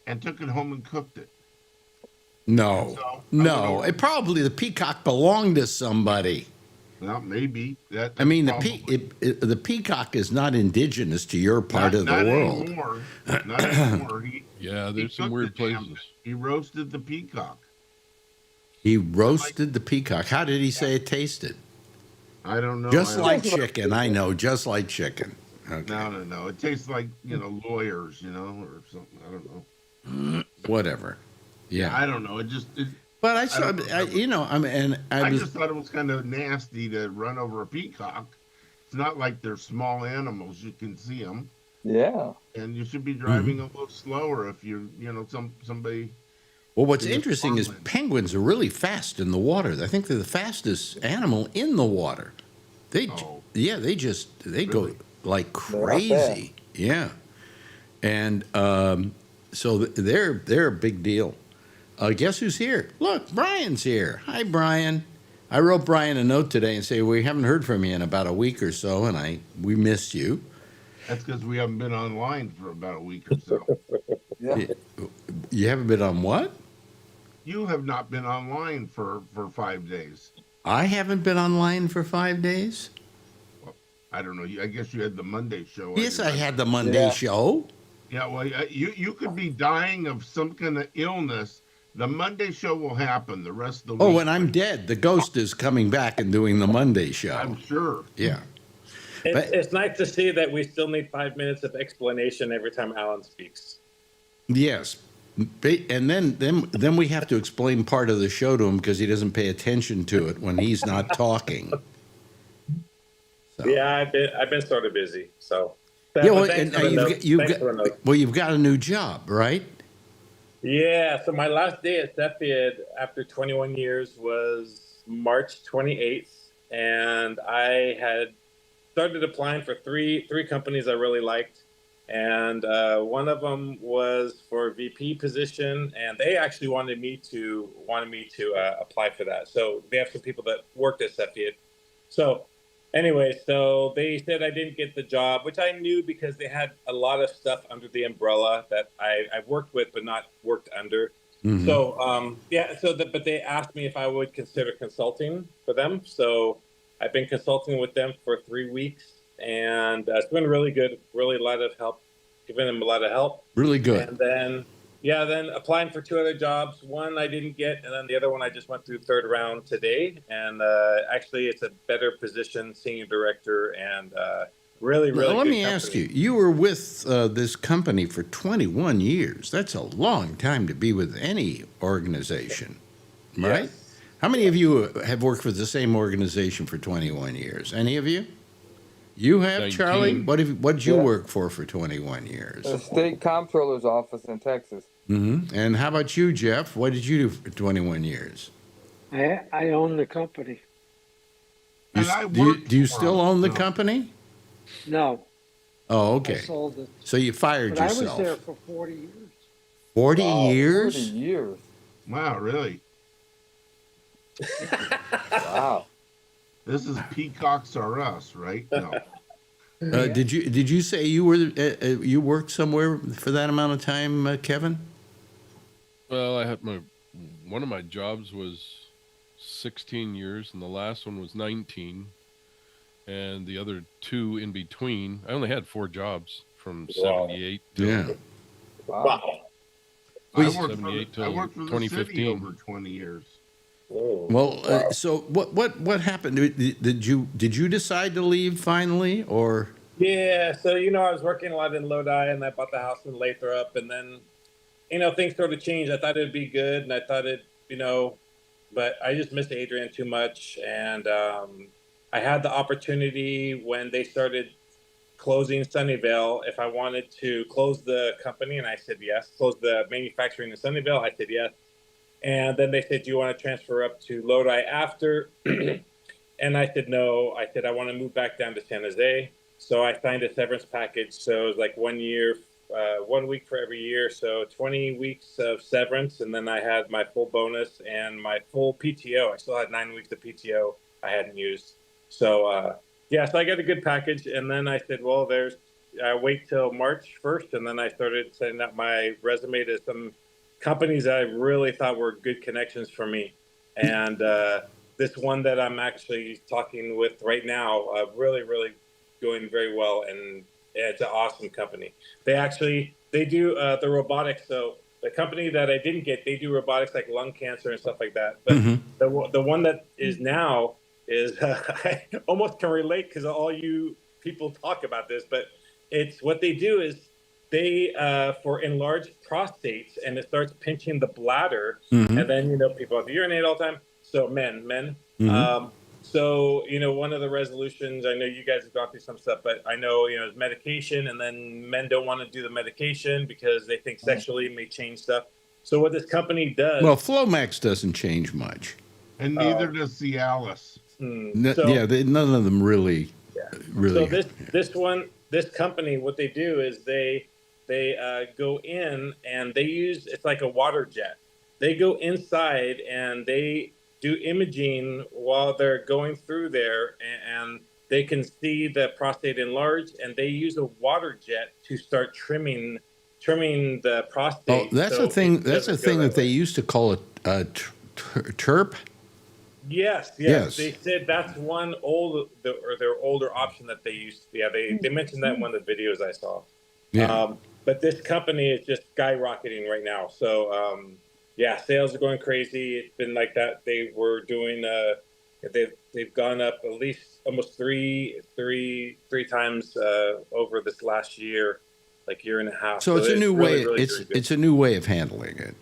Speaker 5: and took it home and cooked it.
Speaker 2: No,
Speaker 5: So, I
Speaker 2: no.
Speaker 5: went over-
Speaker 2: The peacock belonged to somebody.
Speaker 5: Well, maybe that.
Speaker 2: I mean,
Speaker 5: probably-
Speaker 2: the peacock is not indigenous to your part of the
Speaker 5: not
Speaker 2: world.
Speaker 5: Anymore. Not anymore.
Speaker 7: Yeah, there's some
Speaker 5: cooked
Speaker 7: weird
Speaker 5: the damn
Speaker 7: places.
Speaker 5: thing. He roasted the peacock.
Speaker 2: He roasted the peacock. How did he say it tasted?
Speaker 5: I don't know.
Speaker 2: Just
Speaker 5: I
Speaker 2: like
Speaker 5: don't-
Speaker 2: chicken. I know, just like chicken. Okay.
Speaker 5: No. It tastes like lawyers, or something. I don't know.
Speaker 2: Whatever. Yeah.
Speaker 5: I don't know.
Speaker 2: But I
Speaker 5: just thought it was kind of nasty to run over a peacock. It's not like they're small animals; you can see them.
Speaker 4: Yeah.
Speaker 5: And you should be driving a little slower if somebody.
Speaker 2: Well, what's
Speaker 5: in the
Speaker 2: interesting is
Speaker 5: farmland.
Speaker 2: penguins are really fast in the water. I think they're the fastest animal in the water. They go
Speaker 5: Really?
Speaker 2: like
Speaker 4: They're not
Speaker 2: crazy. Yeah, and so they're a big deal. Guess who's here? Look, Brian's here. Hi, Brian. I wrote Brian a note today and say we haven't heard from you in about a week or so, and we missed you.
Speaker 5: That's because we haven't been online for about a week or so.
Speaker 4: Yeah.
Speaker 2: You haven't been on what?
Speaker 5: You have not been online for 5 days.
Speaker 2: I haven't been online for 5 days.
Speaker 5: I don't know. I guess you had the Monday show.
Speaker 2: Yes, I had the Monday
Speaker 4: Yeah.
Speaker 2: show.
Speaker 5: Yeah, well, you could be dying of some kind of illness. The Monday show will happen. The rest of the week.
Speaker 2: Oh, when I'm dead, the ghost is coming back and doing the Monday show.
Speaker 5: I'm sure.
Speaker 2: Yeah.
Speaker 8: It's nice to see that we still need 5 minutes of explanation every time Alan speaks.
Speaker 2: Yes. And then we have to explain part of the show to him because he doesn't pay attention to it when he's not talking. So.
Speaker 8: Yeah, I've been sort of busy. So
Speaker 2: Yeah,
Speaker 8: but
Speaker 2: well,
Speaker 8: thanks
Speaker 2: and
Speaker 8: for the note. Thanks for the note.
Speaker 2: you've got a new job, right?
Speaker 8: Yeah, so my last day at Cepheid after 21 years was March 28th, and I had started applying for three companies I really liked, and one of them was for a VP position, and they actually wanted me to apply for that. So they have some people that worked at Cepheid. So anyway, so they said I didn't get the job, which I knew because they had a lot of stuff under the umbrella that I've worked with but not worked under.
Speaker 2: Mhm.
Speaker 8: So but they asked me if I would consider consulting for them. So I've been consulting with them for 3 weeks, and it's been really good. Really a lot of help, giving them a lot of help.
Speaker 2: Really good.
Speaker 8: And then applying for 2 other jobs. One I didn't get, and then the other one I just went through third round today. And actually, it's a better position, senior director, and really
Speaker 2: Well, let
Speaker 8: good
Speaker 2: me ask
Speaker 8: company.
Speaker 2: you, you were with this company for 21 years. That's a long time to be with any organization, right?
Speaker 8: Yes.
Speaker 2: How many of you have worked for the same organization for 21 years? Any of you? You have,
Speaker 7: 19.
Speaker 2: Charlie? What did you
Speaker 4: Yeah.
Speaker 2: work for 21 years?
Speaker 4: The state comptroller's office in Texas.
Speaker 2: And how about you, Jeff? What did you do for 21 years?
Speaker 6: I own the company.
Speaker 2: You,
Speaker 5: And I
Speaker 2: do you,
Speaker 5: worked
Speaker 2: do you
Speaker 5: for
Speaker 2: still
Speaker 5: them,
Speaker 2: own the
Speaker 5: so-
Speaker 2: company?
Speaker 6: No,
Speaker 2: Oh,
Speaker 6: I
Speaker 2: okay.
Speaker 6: sold it.
Speaker 2: So you fired
Speaker 6: But I was
Speaker 2: yourself.
Speaker 6: there for 40 years.
Speaker 2: 40
Speaker 4: Wow,
Speaker 2: years?
Speaker 4: 40 years.
Speaker 5: Wow, really?
Speaker 4: Wow.
Speaker 5: This is Peacocks Are Us, right? No.
Speaker 2: Did you say you were you worked somewhere for that amount of time, Kevin?
Speaker 7: Well, I had one of my jobs was 16 years, and the last one was 19, and the other 2 in between. I only had 4 jobs from
Speaker 8: Wow.
Speaker 7: 78 to
Speaker 2: Yeah.
Speaker 4: Wow.
Speaker 8: Wow.
Speaker 5: I
Speaker 2: Please.
Speaker 5: worked,
Speaker 7: 78
Speaker 5: I
Speaker 7: till
Speaker 5: worked for the
Speaker 7: 2015.
Speaker 5: city over 20 years.
Speaker 8: Oh,
Speaker 2: Well,
Speaker 8: wow.
Speaker 2: so what happened? Did you decide to leave finally, or?
Speaker 8: Yeah, so I was working a lot in Lodi, and I bought the house in Lathrop, and then things sort of changed. I thought it'd be good, and I thought but I just missed Adrian too much, and I had the opportunity when they started closing Sunnyvale if I wanted to close the company, and I said yes. Close the manufacturing in Sunnyvale, I said yes. And then they said, "Do you want to transfer up to Lodi after?" And I said no. I said I want to move back down to San Jose. So I signed a severance package. So it was like 1 year, 1 week for every year. So 20 weeks of severance. And then I had my full bonus and my full PTO. I still had 9 weeks of PTO I hadn't used. So, so I got a good package. And then I said, well, wait till March 1st. And then I started sending out my resume to some companies that I really thought were good connections for me. And this one that I'm actually talking with right now, really, really going very well. And it's an awesome company. They do the robotics. So the company that I didn't get, they do robotics like lung cancer and stuff like that. But the one that is now is, I almost can relate because all you people talk about this, but it's what they do is they for enlarged prostates, and it starts pinching the bladder, and then people have to urinate all the time. So men. So one of the resolutions, I know you guys have gone through some stuff, but I know is medication, and then men don't want to do the medication because they think sexually it may change stuff. So what this company does,
Speaker 2: Well, Flomax doesn't change much,
Speaker 5: and neither does Cialis.
Speaker 2: none of them really.
Speaker 8: So this company, what they do is they go in and they use, it's like a water jet. They go inside and they do imaging while they're going through there, and they can see the prostate enlarged, and they use a water jet to start trimming the prostate.
Speaker 2: Oh, that's a thing. That's a thing that they used to call it TERP.
Speaker 8: Yes. They said that's one their older option that they used. Yeah, they mentioned that in one of the videos I saw.
Speaker 2: Yeah.
Speaker 8: But this company is just skyrocketing right now. So sales are going crazy. It's been like that. They were doing they've gone up at least almost three times over this last year, like year and a half.
Speaker 2: So it's a new
Speaker 8: really,
Speaker 2: way.
Speaker 8: really
Speaker 2: It's a new way of handling it.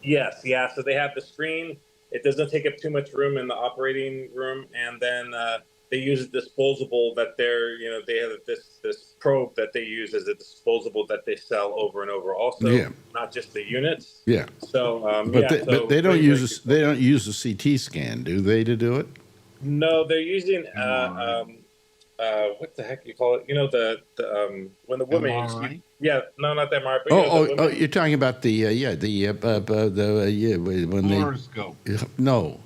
Speaker 8: Yes, yeah. So they have the screen. It doesn't take up too much room in the operating room, and then they use a disposable that they have this probe that they use as a disposable that they sell over and over. Also, not just the units.
Speaker 2: Yeah.
Speaker 8: So,
Speaker 2: but they don't use they don't use a CT scan, do they, to do it?
Speaker 8: No, they're using what the heck you call it? The when the woman
Speaker 5: MRI?
Speaker 8: not that MRI. But
Speaker 2: you're talking about when they
Speaker 5: Fluoroscope.
Speaker 2: no.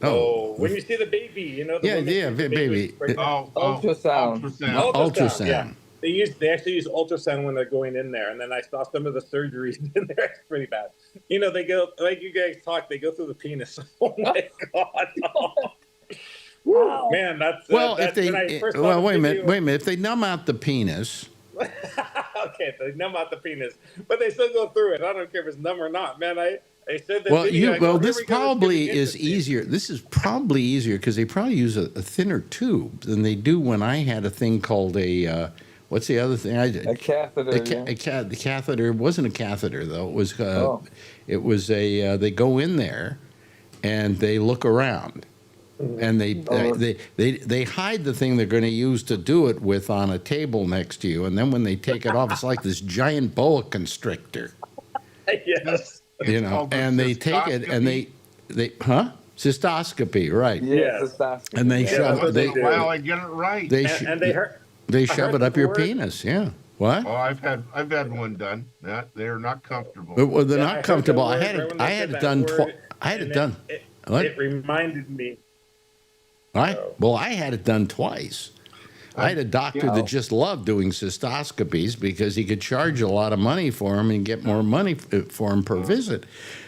Speaker 8: Oh, when you see the baby, the
Speaker 2: baby.
Speaker 4: Ultrasound.
Speaker 2: Ultrasound.
Speaker 8: Yeah, they actually use ultrasound when they're going in there, and then I saw some of the surgeries in there. It's pretty bad. They go like you guys talk. They go through the penis. Oh my god. Wow. Man, that's
Speaker 2: if they wait a minute. If they numb out the penis.
Speaker 8: Okay, they numb out the penis, but they still go through it. I don't care if it's numb or not, man. I said that.
Speaker 2: This probably is easier. This is probably easier because they probably use a thinner tube than they do when I had a thing called a what's the other thing?
Speaker 4: A catheter.
Speaker 2: The catheter wasn't a catheter though. It was a. They go in there, and they look around. And they hide the thing they're going to use to do it with on a table next to you, and then when they take it off, it's like this giant boa constrictor.
Speaker 8: Yes.
Speaker 2: And they take it and they cystoscopy, right?
Speaker 4: Yeah, cystoscopy.
Speaker 2: And they shove.
Speaker 5: I get it right.
Speaker 2: They shove it up your penis. Yeah. What?
Speaker 5: Oh, I've had one done. They're not comfortable.
Speaker 2: Well, they're not comfortable. I had it done. I had it done.
Speaker 8: It reminded me.
Speaker 2: I had it done twice. I had a doctor that just loved doing cystoscopies because he could charge a lot of money for them and get more money for them per visit.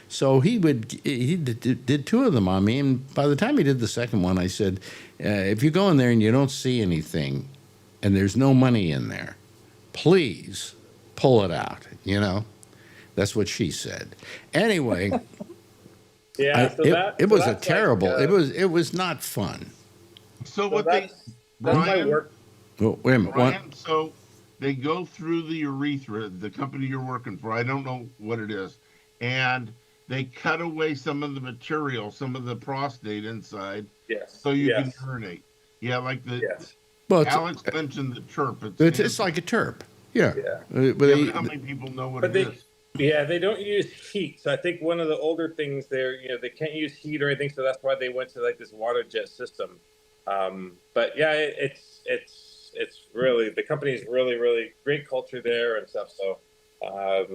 Speaker 2: So he did two of them on me, and by the time he did the second one, I said, if you go in there and you don't see anything, and there's no money in there, please pull it out. That's what she said. Anyway.
Speaker 8: Yeah,
Speaker 2: it was a terrible. It was not fun.
Speaker 5: So
Speaker 8: that's my work.
Speaker 2: Well, wait a minute.
Speaker 5: Brian, so they go through the urethra, the company you're working for. I don't know what it is, and they cut away some of the material, some of the prostate inside.
Speaker 8: Yes.
Speaker 5: So you can urinate. Yeah, like the.
Speaker 8: Yes.
Speaker 2: Well,
Speaker 5: Alex mentioned the TERP.
Speaker 2: It's like a TERP. Yeah.
Speaker 5: But how many people know what it is?
Speaker 8: Yeah, they don't use heat. So I think one of the older things there, they can't use heat or anything. So that's why they went to like this water jet system. But yeah, it's it's really, the company's really great culture there and stuff. So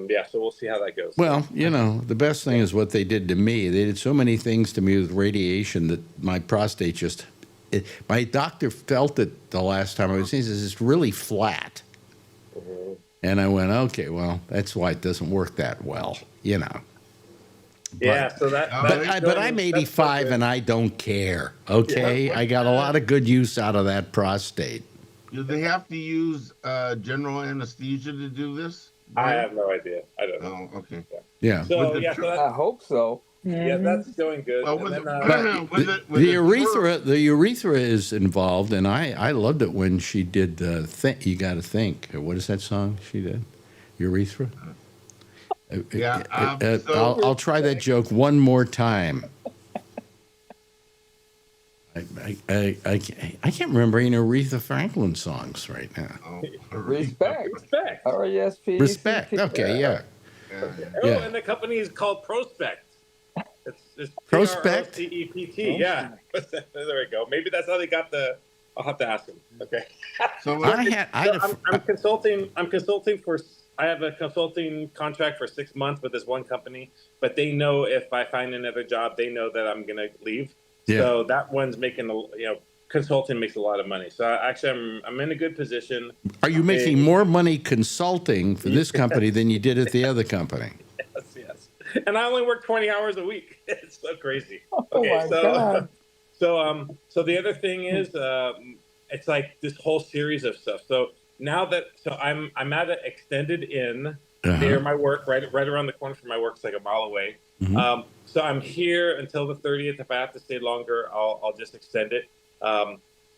Speaker 8: yeah, so we'll see how that goes.
Speaker 2: Well, the best thing is what they did to me. They did so many things to me with radiation that my prostate just. My doctor felt it the last time I was in. He says it's really flat, and I went, okay, well, that's why it doesn't work that well,
Speaker 8: Yeah, so
Speaker 2: But I'm 85 and I don't care. Okay, I got a lot of good use out of that prostate.
Speaker 5: Do they have to use general anesthesia to do this?
Speaker 8: I have no idea. I don't know.
Speaker 5: Oh, okay.
Speaker 2: Yeah.
Speaker 8: So yeah, so
Speaker 4: I hope so.
Speaker 8: yeah, that's going good.
Speaker 5: Well,
Speaker 8: And
Speaker 5: with
Speaker 8: then,
Speaker 2: The urethra is involved, and I loved it when she did You Gotta Think. What is that song she did? Urethra?
Speaker 5: Yeah,
Speaker 2: I'll try that joke one more time. I can't remember any Aretha Franklin songs right now.
Speaker 4: Respect.
Speaker 8: Respect.
Speaker 4: R-E-S-P.
Speaker 2: Respect. Okay, yeah.
Speaker 8: Oh, and the company is called Prospect. It's
Speaker 2: Prospect?
Speaker 8: Prospect. Yeah. There we go. Maybe that's how they got the. I'll have to ask them. Okay.
Speaker 5: So
Speaker 8: I'm consulting. I'm consulting for. I have a consulting contract for 6 months with this one company, but they know if I find another job, they know that I'm gonna leave.
Speaker 2: Yeah.
Speaker 8: So that one's making consulting makes a lot of money. So actually, I'm in a good position.
Speaker 2: Are you making more money consulting for this company than you did at the other company?
Speaker 8: Yes. And I only work 20 hours a week. It's so crazy.
Speaker 4: Oh
Speaker 8: Okay,
Speaker 4: my God.
Speaker 8: So the other thing is, it's like this whole series of stuff. So now that I'm at an extended inn near my work, right around the corner from my work. It's like a mile away.
Speaker 2: Mm-hmm.
Speaker 8: So I'm here until the 30th. If I have to stay longer, I'll just extend it.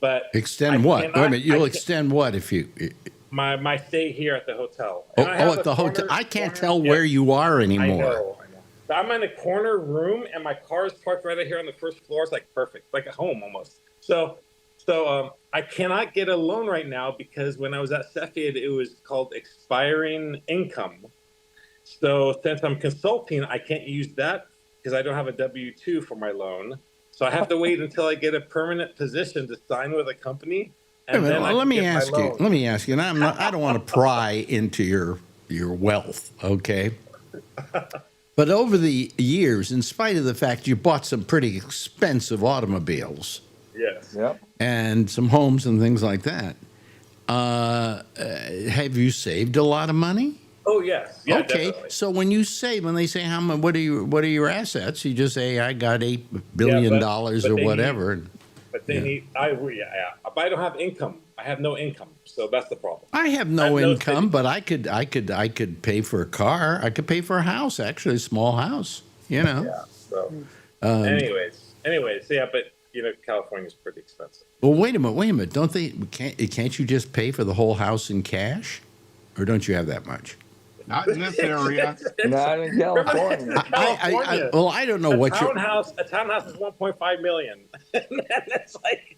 Speaker 8: But
Speaker 2: Extend what? Wait a minute. You'll extend what if you?
Speaker 8: My stay here at the hotel.
Speaker 2: Oh,
Speaker 8: And I have
Speaker 2: at
Speaker 8: a
Speaker 2: the hotel.
Speaker 8: corner-
Speaker 2: I can't
Speaker 8: corner-
Speaker 2: tell
Speaker 8: yeah.
Speaker 2: where you are
Speaker 8: I
Speaker 2: anymore.
Speaker 8: know. So I'm in a corner room, and my car is parked right out here on the first floor. It's like perfect, like at home almost. So I cannot get a loan right now because when I was at Cepheid, it was called expiring income. So since I'm consulting, I can't use that because I don't have a W-2 for my loan. So I have to wait until I get a permanent position to sign with a company.
Speaker 2: Wait a minute,
Speaker 8: then I
Speaker 2: let
Speaker 8: can
Speaker 2: me
Speaker 8: get my
Speaker 2: ask you.
Speaker 8: loan.
Speaker 2: Let me ask you. And I don't want to pry into your wealth, okay? But over the years, in spite of the fact you bought some pretty expensive automobiles
Speaker 8: Yes.
Speaker 4: Yep.
Speaker 2: and some homes and things like that, have you saved a lot of money?
Speaker 8: Oh yes. Yeah,
Speaker 2: Okay,
Speaker 8: definitely.
Speaker 2: so when they say how much, what are your assets? You just say I got $8 billion
Speaker 8: but
Speaker 2: or
Speaker 8: they
Speaker 2: whatever.
Speaker 8: But they need. But I don't have income. I have no income, so that's the problem.
Speaker 2: I have
Speaker 8: I
Speaker 2: no
Speaker 8: have no
Speaker 2: income, but I could pay for a car. I could pay for a house, actually, a small house.
Speaker 8: Yeah. So, anyways, yeah. But California's pretty expensive.
Speaker 2: Well, wait a minute. Don't they? Can't you just pay for the whole house in cash, or don't you have that much?
Speaker 5: not in this area.
Speaker 4: Not in California.
Speaker 2: I don't know
Speaker 8: a
Speaker 2: what
Speaker 8: townhouse. A townhouse is 1.5 million. And that's like,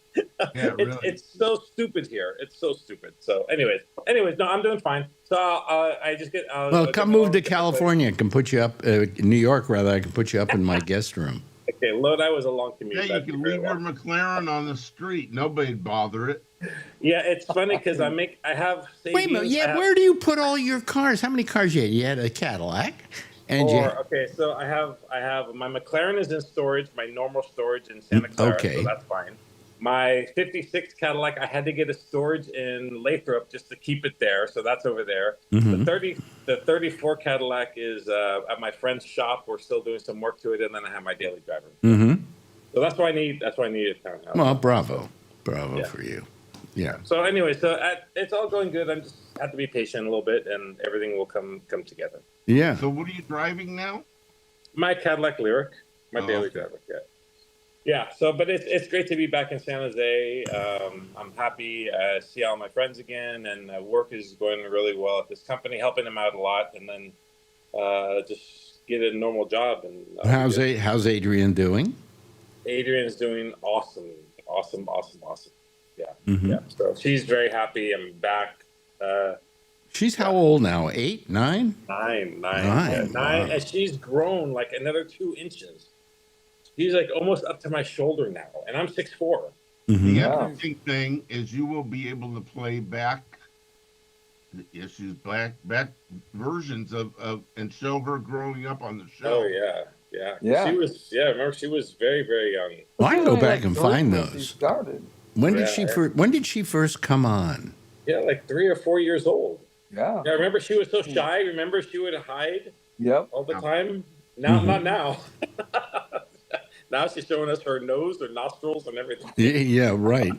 Speaker 5: Yeah, really.
Speaker 8: it's so stupid here. It's so stupid. So, anyways, no, I'm doing fine. So I just get.
Speaker 2: Well, come move to California. I can put you up, New York rather. I can put you up in my guest room.
Speaker 8: Okay, Lodi was a long commute.
Speaker 5: Yeah, you
Speaker 8: That'd be
Speaker 5: can
Speaker 8: very
Speaker 5: leave your
Speaker 8: long.
Speaker 5: McLaren on the street. Nobody'd bother it.
Speaker 8: Yeah, it's funny because I have.
Speaker 2: Wait a minute.
Speaker 8: savings, I
Speaker 2: Yeah,
Speaker 8: have-
Speaker 2: where do you put all your cars? How many cars you had? You had a Cadillac, and
Speaker 8: Okay, so I have my McLaren is in storage, my normal storage in Santa Clara,
Speaker 2: Okay.
Speaker 8: so that's fine. My 56 Cadillac, I had to get a storage in Lathrop just to keep it there, so that's over there.
Speaker 2: Mhm.
Speaker 8: The 34 Cadillac is at my friend's shop. We're still doing some work to it, and then I have my daily driver.
Speaker 2: Mm-hmm.
Speaker 8: So that's why I need a townhouse.
Speaker 2: Well, bravo
Speaker 8: Yeah.
Speaker 2: for you. Yeah.
Speaker 8: So anyway, it's all going good. I just have to be patient a little bit, and everything will come together.
Speaker 2: Yeah.
Speaker 5: So what are you driving now?
Speaker 8: My Cadillac Lyric, my
Speaker 5: Oh,
Speaker 8: daily
Speaker 5: okay.
Speaker 8: driver. Yeah. Yeah. So, but it's great to be back in San Jose. I'm happy to see all my friends again, and work is going really well at this company, helping them out a lot, and then just get a normal job. And
Speaker 2: How's Adrian doing?
Speaker 8: Adrian's doing awesome. Yeah.
Speaker 2: Mhm.
Speaker 8: Yeah. So she's very happy. I'm back.
Speaker 2: She's how old now? 8, 9?
Speaker 8: Nine.
Speaker 2: Wow.
Speaker 8: And she's grown like another 2 inches. She's like almost up to my shoulder now, and I'm 6'4".
Speaker 5: The
Speaker 4: Wow.
Speaker 5: interesting thing is you will be able to play back the issues, back versions of and show her growing up on the show.
Speaker 8: Oh yeah, yeah.
Speaker 4: Yeah.
Speaker 8: She was. Yeah, remember she was very, very young.
Speaker 9: Well, I can
Speaker 4: She
Speaker 9: go
Speaker 4: was
Speaker 9: back
Speaker 4: like
Speaker 9: and
Speaker 4: 3
Speaker 9: find
Speaker 4: when she
Speaker 9: those.
Speaker 4: started.
Speaker 9: When did
Speaker 8: Yeah,
Speaker 9: she
Speaker 8: yeah.
Speaker 9: first? When did she first come on?
Speaker 8: Yeah, like 3 or 4 years old.
Speaker 4: Yeah.
Speaker 8: Yeah, remember she was so shy. Remember she would hide
Speaker 4: Yep.
Speaker 8: all the
Speaker 5: Yeah.
Speaker 8: time. Now,
Speaker 9: Mhm.
Speaker 8: not now. Now she's showing us her nose, her nostrils, and everything.
Speaker 9: Yeah, right.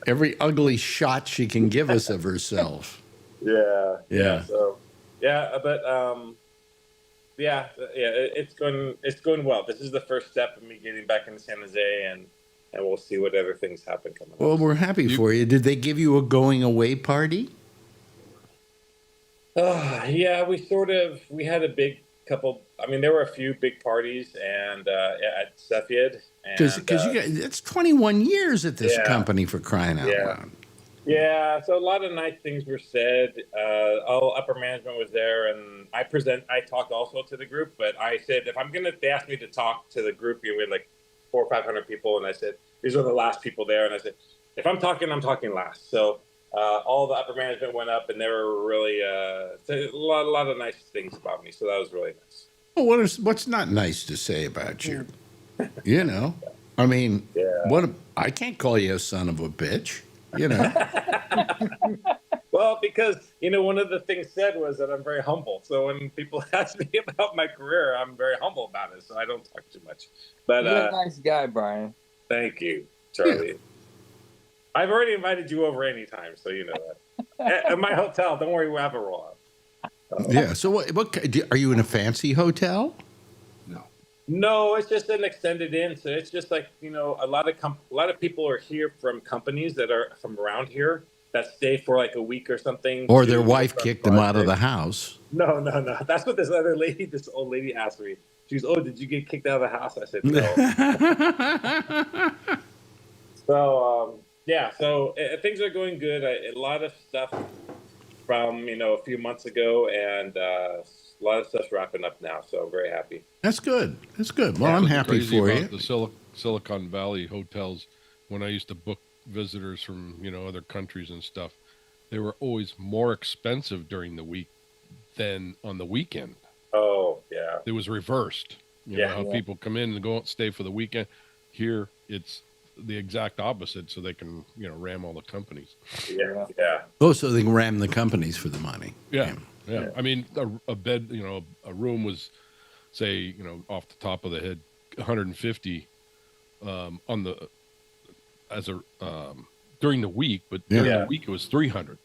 Speaker 9: Every ugly shot she can give us of herself.
Speaker 8: Yeah,
Speaker 9: Yeah.
Speaker 8: So, yeah, but yeah. It's going well. This is the first step of me getting back into San Jose, and we'll see what other things happen coming up.
Speaker 9: Well, we're happy for you. Did they give you a going away party?
Speaker 8: Yeah, we had a big couple. I mean, there were a few big parties and at Cepheid.
Speaker 9: Because you got it's 21 years at this
Speaker 8: Yeah.
Speaker 9: company, for crying out
Speaker 8: Yeah.
Speaker 9: loud.
Speaker 8: Yeah, so a lot of nice things were said. All upper management was there, and I talked also to the group, but I said they asked me to talk to the group. We had like 400 or 500 people, and I said these are the last people there, and I said if I'm talking last. So all the upper management went up, and they were really said a lot of nice things about me. So that was really nice.
Speaker 9: Well, what's not nice to say about you? You know, I mean,
Speaker 8: Yeah.
Speaker 9: I can't call you a son of a bitch. You know.
Speaker 8: Well, because one of the things said was that I'm very humble. So when people ask me about my career, I'm very humble about it. So I don't talk too much. But
Speaker 4: You're a nice guy, Brian.
Speaker 8: thank you, Charlie. I've already invited you over anytime, so you know that. At my hotel, don't worry, we'll have a roll up.
Speaker 9: Yeah. So what are you in a fancy hotel?
Speaker 8: No, it's just an extended in. So it's just like a lot of people are here from companies that are from around here that stay for like a week or something.
Speaker 9: Or their wife kicked them out of the house?
Speaker 8: No. That's what this old lady asked me. She goes, "Oh, did you get kicked out of the house?" I said, "No." So yeah, so things are going good. A lot of stuff from a few months ago, and a lot of stuff's wrapping up now. So I'm very happy.
Speaker 9: That's good. That's good. Well, I'm
Speaker 7: What's
Speaker 9: happy
Speaker 7: crazy
Speaker 9: for
Speaker 7: about
Speaker 9: you.
Speaker 7: The Silicon Valley hotels, when I used to book visitors from other countries and stuff, they were always more expensive during the week than on the weekend.
Speaker 8: Oh yeah,
Speaker 7: It was reversed. You know
Speaker 8: Yeah.
Speaker 7: how people come in and go and stay for the weekend. Here, it's the exact opposite, so they can ram all the companies.
Speaker 8: yeah.
Speaker 9: Oh, so they can ram the companies for the money.
Speaker 7: Yeah. I mean, a bed, a room was, say, off the top of the head, 150 on the during the week, but during
Speaker 8: Yeah.
Speaker 7: the week it was 300,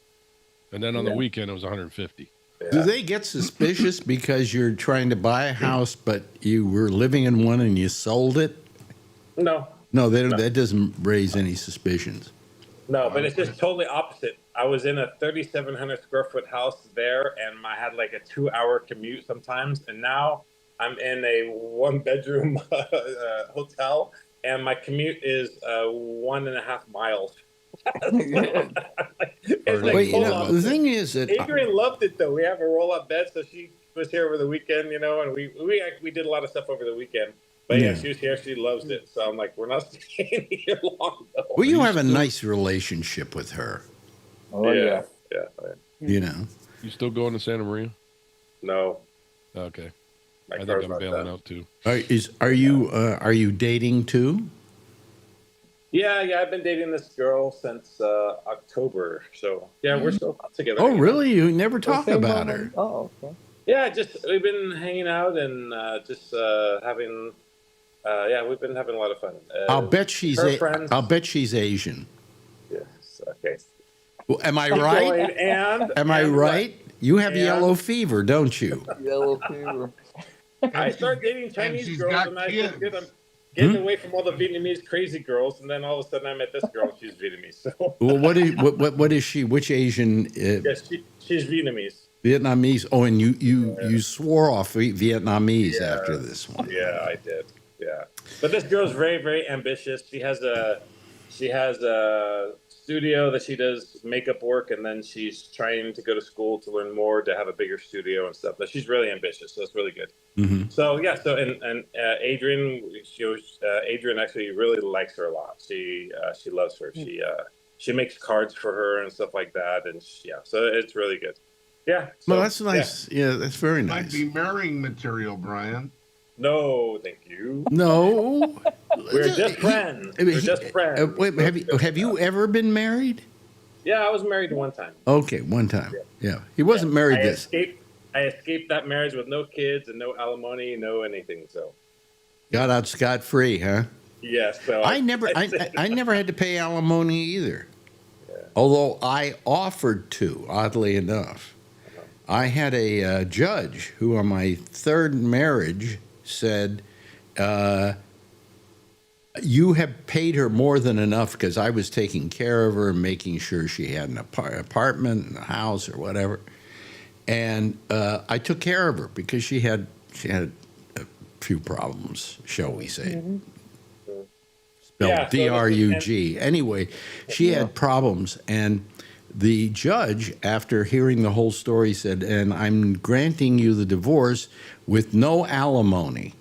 Speaker 7: and then on the weekend it was 150.
Speaker 9: Do they get suspicious because you're trying to buy a house, but you were living in one and you sold it?
Speaker 8: No,
Speaker 9: No, they don't, that doesn't raise any suspicions.
Speaker 8: no, but it's just totally opposite. I was in a 3,700 square foot house there, and I had like a 2-hour commute sometimes. And now I'm in a 1-bedroom hotel, and my commute is 1.5 miles. It's like,
Speaker 9: Wait,
Speaker 8: hold on.
Speaker 9: the thing is that
Speaker 8: Adrian loved it though. We have a roll-up bed, so she was here over the weekend, and we did a lot of stuff over the weekend. But yeah, she was here. She loves it. So I'm like, we're not staying here long though.
Speaker 9: well, you have a nice relationship with her,
Speaker 4: Oh yeah.
Speaker 9: you know.
Speaker 7: You still going to Santa Maria?
Speaker 8: No,
Speaker 7: Okay,
Speaker 8: my
Speaker 7: I think
Speaker 8: car's
Speaker 7: I'm
Speaker 8: not
Speaker 7: bailing
Speaker 8: done.
Speaker 7: out too.
Speaker 9: Are you dating too?
Speaker 8: Yeah, I've been dating this girl since October. So yeah, we're still together.
Speaker 9: Oh,
Speaker 8: hanging out.
Speaker 9: really? You never talk
Speaker 4: Same
Speaker 9: about
Speaker 4: moment.
Speaker 9: her.
Speaker 4: Oh, okay.
Speaker 8: Yeah, we've been hanging out and having. We've been having a lot of fun.
Speaker 9: I'll bet she's
Speaker 8: her friends-
Speaker 9: I'll bet she's Asian.
Speaker 8: Yes. Okay.
Speaker 9: Well, am I
Speaker 8: Keep
Speaker 9: right?
Speaker 8: going, and
Speaker 9: Am I
Speaker 8: and
Speaker 9: right? You have
Speaker 8: And-
Speaker 9: yellow fever, don't you?
Speaker 4: Yellow fever.
Speaker 8: I started dating Chinese
Speaker 5: she's
Speaker 8: girls,
Speaker 5: got
Speaker 8: and I
Speaker 5: kids.
Speaker 8: said, "Good, I'm getting away from all the Vietnamese crazy girls." And then all of a sudden, I met this girl. She's Vietnamese. So
Speaker 9: Well, what is she? Which Asian?
Speaker 8: yes, she's Vietnamese.
Speaker 9: Vietnamese. Oh, and you swore off Vietnamese after this one.
Speaker 8: Yeah, I did. Yeah, but this girl's very, very ambitious. She has a studio that she does makeup work, and then she's trying to go to school to learn more to have a bigger studio and stuff. But she's really ambitious, so it's really good.
Speaker 9: Mm-hmm.
Speaker 8: So yeah, so and Adrian, Adrian actually really likes her a lot. She loves her. She makes cards for her and stuff like that, and so it's really good. Yeah. So,
Speaker 9: Well, that's nice. Yeah, that's very
Speaker 5: Might
Speaker 9: nice.
Speaker 5: be marrying material, Brian.
Speaker 8: No, thank you.
Speaker 9: No,
Speaker 8: We're just friends. We're just friends.
Speaker 9: Wait, have you ever been married?
Speaker 8: Yeah, I was married one time.
Speaker 9: Okay, one time. Yeah, he wasn't married this.
Speaker 8: I escaped that marriage with no kids and no alimony, no anything. So
Speaker 9: Got out scot-free, huh?
Speaker 8: yes. So
Speaker 9: I never had to pay alimony either. Although I offered to, oddly enough. I had a judge who, on my third marriage, said, you have paid her more than enough, because I was taking care of her and making sure she had an apartment and a house or whatever. And I took care of her because she had a few problems, shall we say.
Speaker 6: Mm-hmm.
Speaker 9: Spelled D-R-U-G. Anyway, she had problems, and the judge, after hearing the whole story, said, and I'm granting you the divorce with no alimony.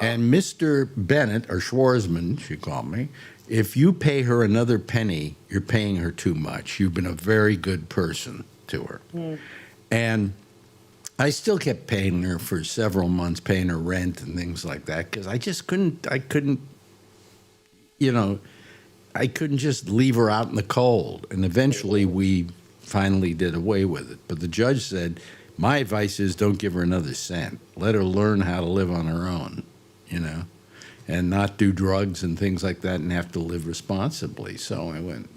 Speaker 9: And Mr. Bennett, or Schwarzman, she called me, if you pay her another penny, you're paying her too much. You've been a very good person to her. And I still kept paying her for several months, paying her rent and things like that, because I couldn't just leave her out in the cold. And eventually we finally did away with it. But the judge said, my advice is don't give her another cent. Let her learn how to live on her own, and not do drugs and things like that and have to live responsibly. So I went,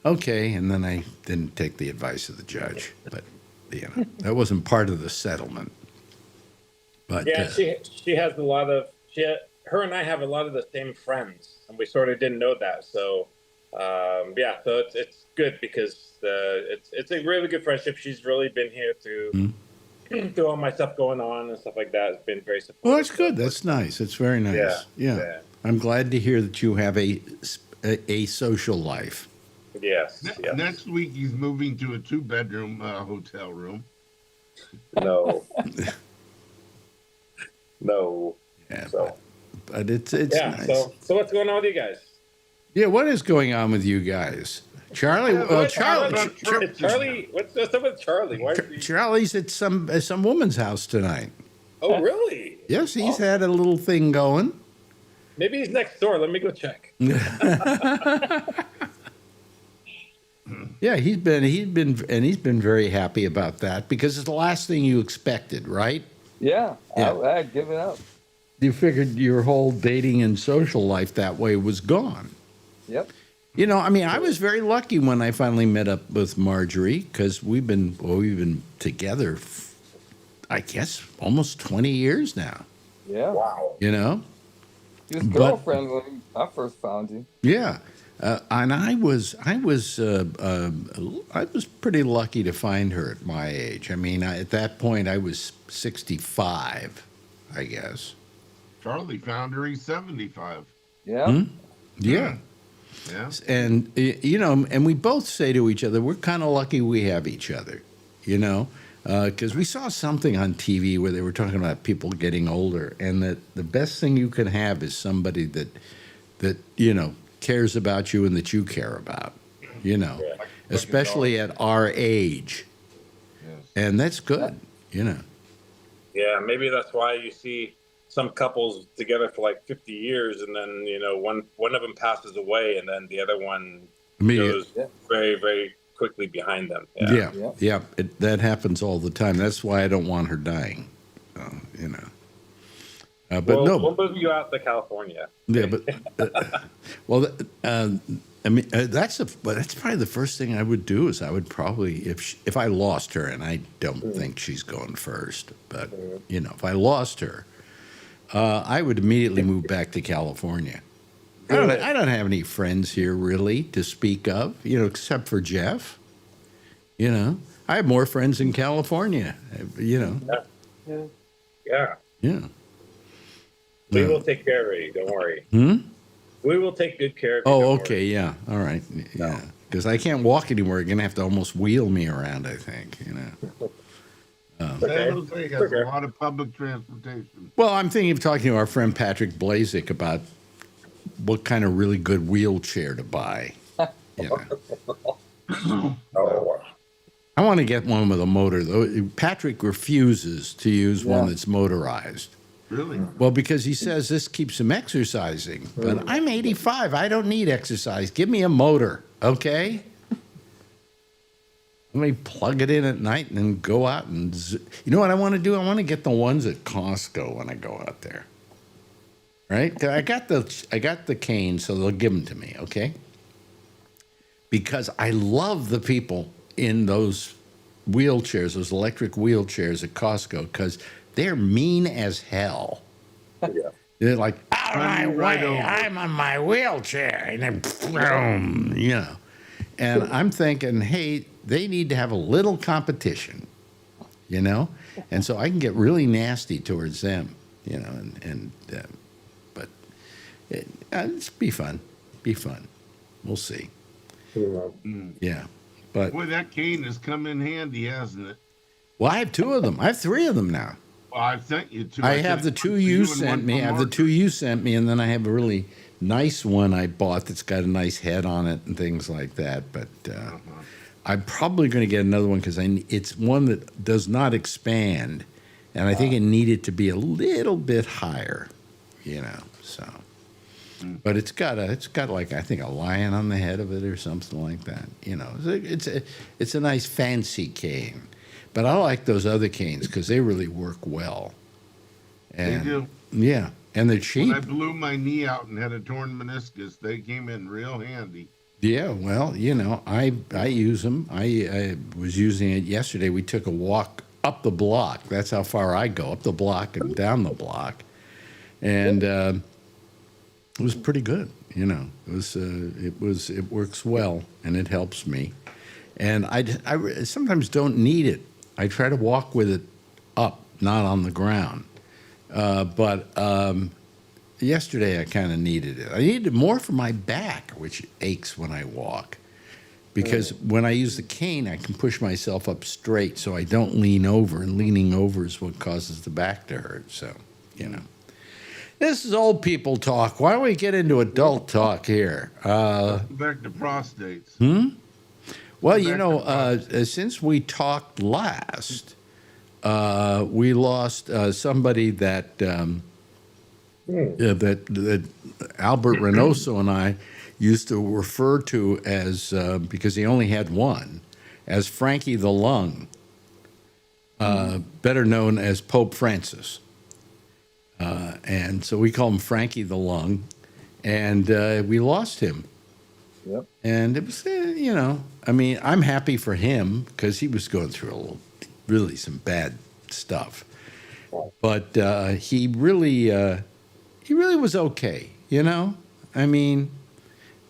Speaker 9: okay. And then I didn't take the advice of the judge. But, that wasn't part of the settlement. But
Speaker 8: yeah, she has a lot of, her and I have a lot of the same friends, and we sort of didn't know that. So, so it's good because it's a really good friendship. She's really been here through all my stuff going on and stuff like that. It's been very supportive.
Speaker 9: Well, that's good. That's nice. It's very nice. Yeah. I'm glad to hear that you have a social life.
Speaker 8: Yes.
Speaker 5: Next week, he's moving to a 2-bedroom hotel room.
Speaker 8: No. No.
Speaker 9: Yeah.
Speaker 8: So.
Speaker 9: But it's nice.
Speaker 8: So what's going on with you guys?
Speaker 9: Yeah, what is going on with you guys? Charlie, Charlie,
Speaker 8: what's up with Charlie? Why is he...
Speaker 9: Charlie's at some woman's house tonight.
Speaker 8: Oh, really?
Speaker 9: Yes, he's had a little thing going.
Speaker 8: Maybe he's next door. Let me go check.
Speaker 9: Yeah, he's been very happy about that because it's the last thing you expected, right?
Speaker 4: Yeah. I had given up.
Speaker 9: You figured your whole dating and social life that way was gone.
Speaker 4: Yep.
Speaker 9: I was very lucky when I finally met up with Marjorie because we've been together, I guess, almost 20 years now.
Speaker 4: Yeah.
Speaker 8: Wow.
Speaker 9: You
Speaker 4: was girlfriend when I first found you.
Speaker 9: Yeah. And I was pretty lucky to find her at my age. I mean, at that point, I was 65, I guess.
Speaker 5: Charlie found her. He's 75.
Speaker 4: Yeah.
Speaker 9: Yeah.
Speaker 5: Yeah.
Speaker 9: And, and we both say to each other, we're kind of lucky we have each other, because we saw something on TV where they were talking about people getting older and that the best thing you can have is somebody that cares about you and that you care about, especially at our age.
Speaker 5: Yes.
Speaker 9: And that's good,
Speaker 8: Yeah, maybe that's why you see some couples together for like 50 years and then, one of them passes away and then the other one goes very, very quickly behind them.
Speaker 9: Yeah. That happens all the time. That's why I don't want her dying, But
Speaker 8: we'll move you out to California.
Speaker 9: Yeah, but that's probably the first thing I would do is I would probably if I lost her, and I don't think she's going first, but if I lost her, I would immediately move back to California. I don't have any friends here really to speak of, except for Jeff. I have more friends in California.
Speaker 8: Yeah. We will take care of you. Don't worry. We We will take good care of you.
Speaker 9: Oh,
Speaker 8: don't worry.
Speaker 9: okay, yeah, all right, yeah. Because I can't walk anywhere. You're gonna have to almost wheel me around, I think.
Speaker 5: San Jose has a lot of public transportation.
Speaker 9: Well, I'm thinking of talking to our friend Patrick Blazik about what kind of really good wheelchair to buy. You know.
Speaker 8: Oh,
Speaker 9: I want to get one with a motor, though. Patrick refuses to use one that's motorized.
Speaker 5: Really?
Speaker 9: Well, because he says this keeps him exercising. But I'm 85. I don't need exercise. Give me a motor, okay? Let me plug it in at night and then go out and... You know what I want to do? I want to get the ones at Costco when I go out there. Right? 'Cause I got the cane, so they'll give them to me, okay? Because I love the people in those wheelchairs, those electric wheelchairs at Costco, because they're mean as hell.
Speaker 8: yeah.
Speaker 9: They're like, out of my
Speaker 5: Right
Speaker 9: way,
Speaker 5: over.
Speaker 9: I'm on my wheelchair. And then, boom, you know. And I'm thinking, hey, they need to have a little competition, you know? And so I can get really nasty towards them, you know, but it's be fun. Be fun. We'll see. Yeah. But,
Speaker 5: Boy, that cane has come in handy, hasn't it?
Speaker 9: well, I have two of them. I have three of them now.
Speaker 5: Well, I've sent you two.
Speaker 9: I
Speaker 5: sent
Speaker 9: have the
Speaker 5: one
Speaker 9: two
Speaker 5: for
Speaker 9: you
Speaker 5: and
Speaker 9: sent
Speaker 5: one
Speaker 9: me.
Speaker 5: for
Speaker 9: I have the
Speaker 5: Mark.
Speaker 9: two you sent me, and then I have a really nice one I bought that's got a nice head on it and things like that. But I'm probably going to get another one because it's one that does not expand, and I think it needed to be a little bit higher, you know. So, but it's got like I think a lion on the head of it or something like that. You know, it's a nice fancy cane. But I like those other canes because they really work well. And,
Speaker 5: They do.
Speaker 9: Yeah, and they're cheap.
Speaker 5: When I blew my knee out and had a torn meniscus, they came in real handy.
Speaker 9: Yeah, well, you know, I use them. I was using it yesterday. We took a walk up the block. That's how far I go, up the block and down the block. And it was pretty good, you know. It works well, and it helps me. And I sometimes don't need it. I try to walk with it up, not on the ground. But yesterday I kind of needed it. I needed it more for my back, which aches when I walk. Because when I use the cane, I can push myself up straight so I don't lean over. And leaning over is what causes the back to hurt. So, you know. This is old people talk. Why don't we get into adult talk here?
Speaker 5: Back to prostates.
Speaker 9: Well, you know, since we talked last, we lost somebody that that Albert Reynoso and I used to refer to as, because he only had one, as Frankie the Lung, better known as Pope Francis. And so we call him Frankie the Lung, and we lost him.
Speaker 4: Yep.
Speaker 9: And it was, you know, I mean, I'm happy for him because he was going through really some bad stuff. But he really was okay, you know? I mean,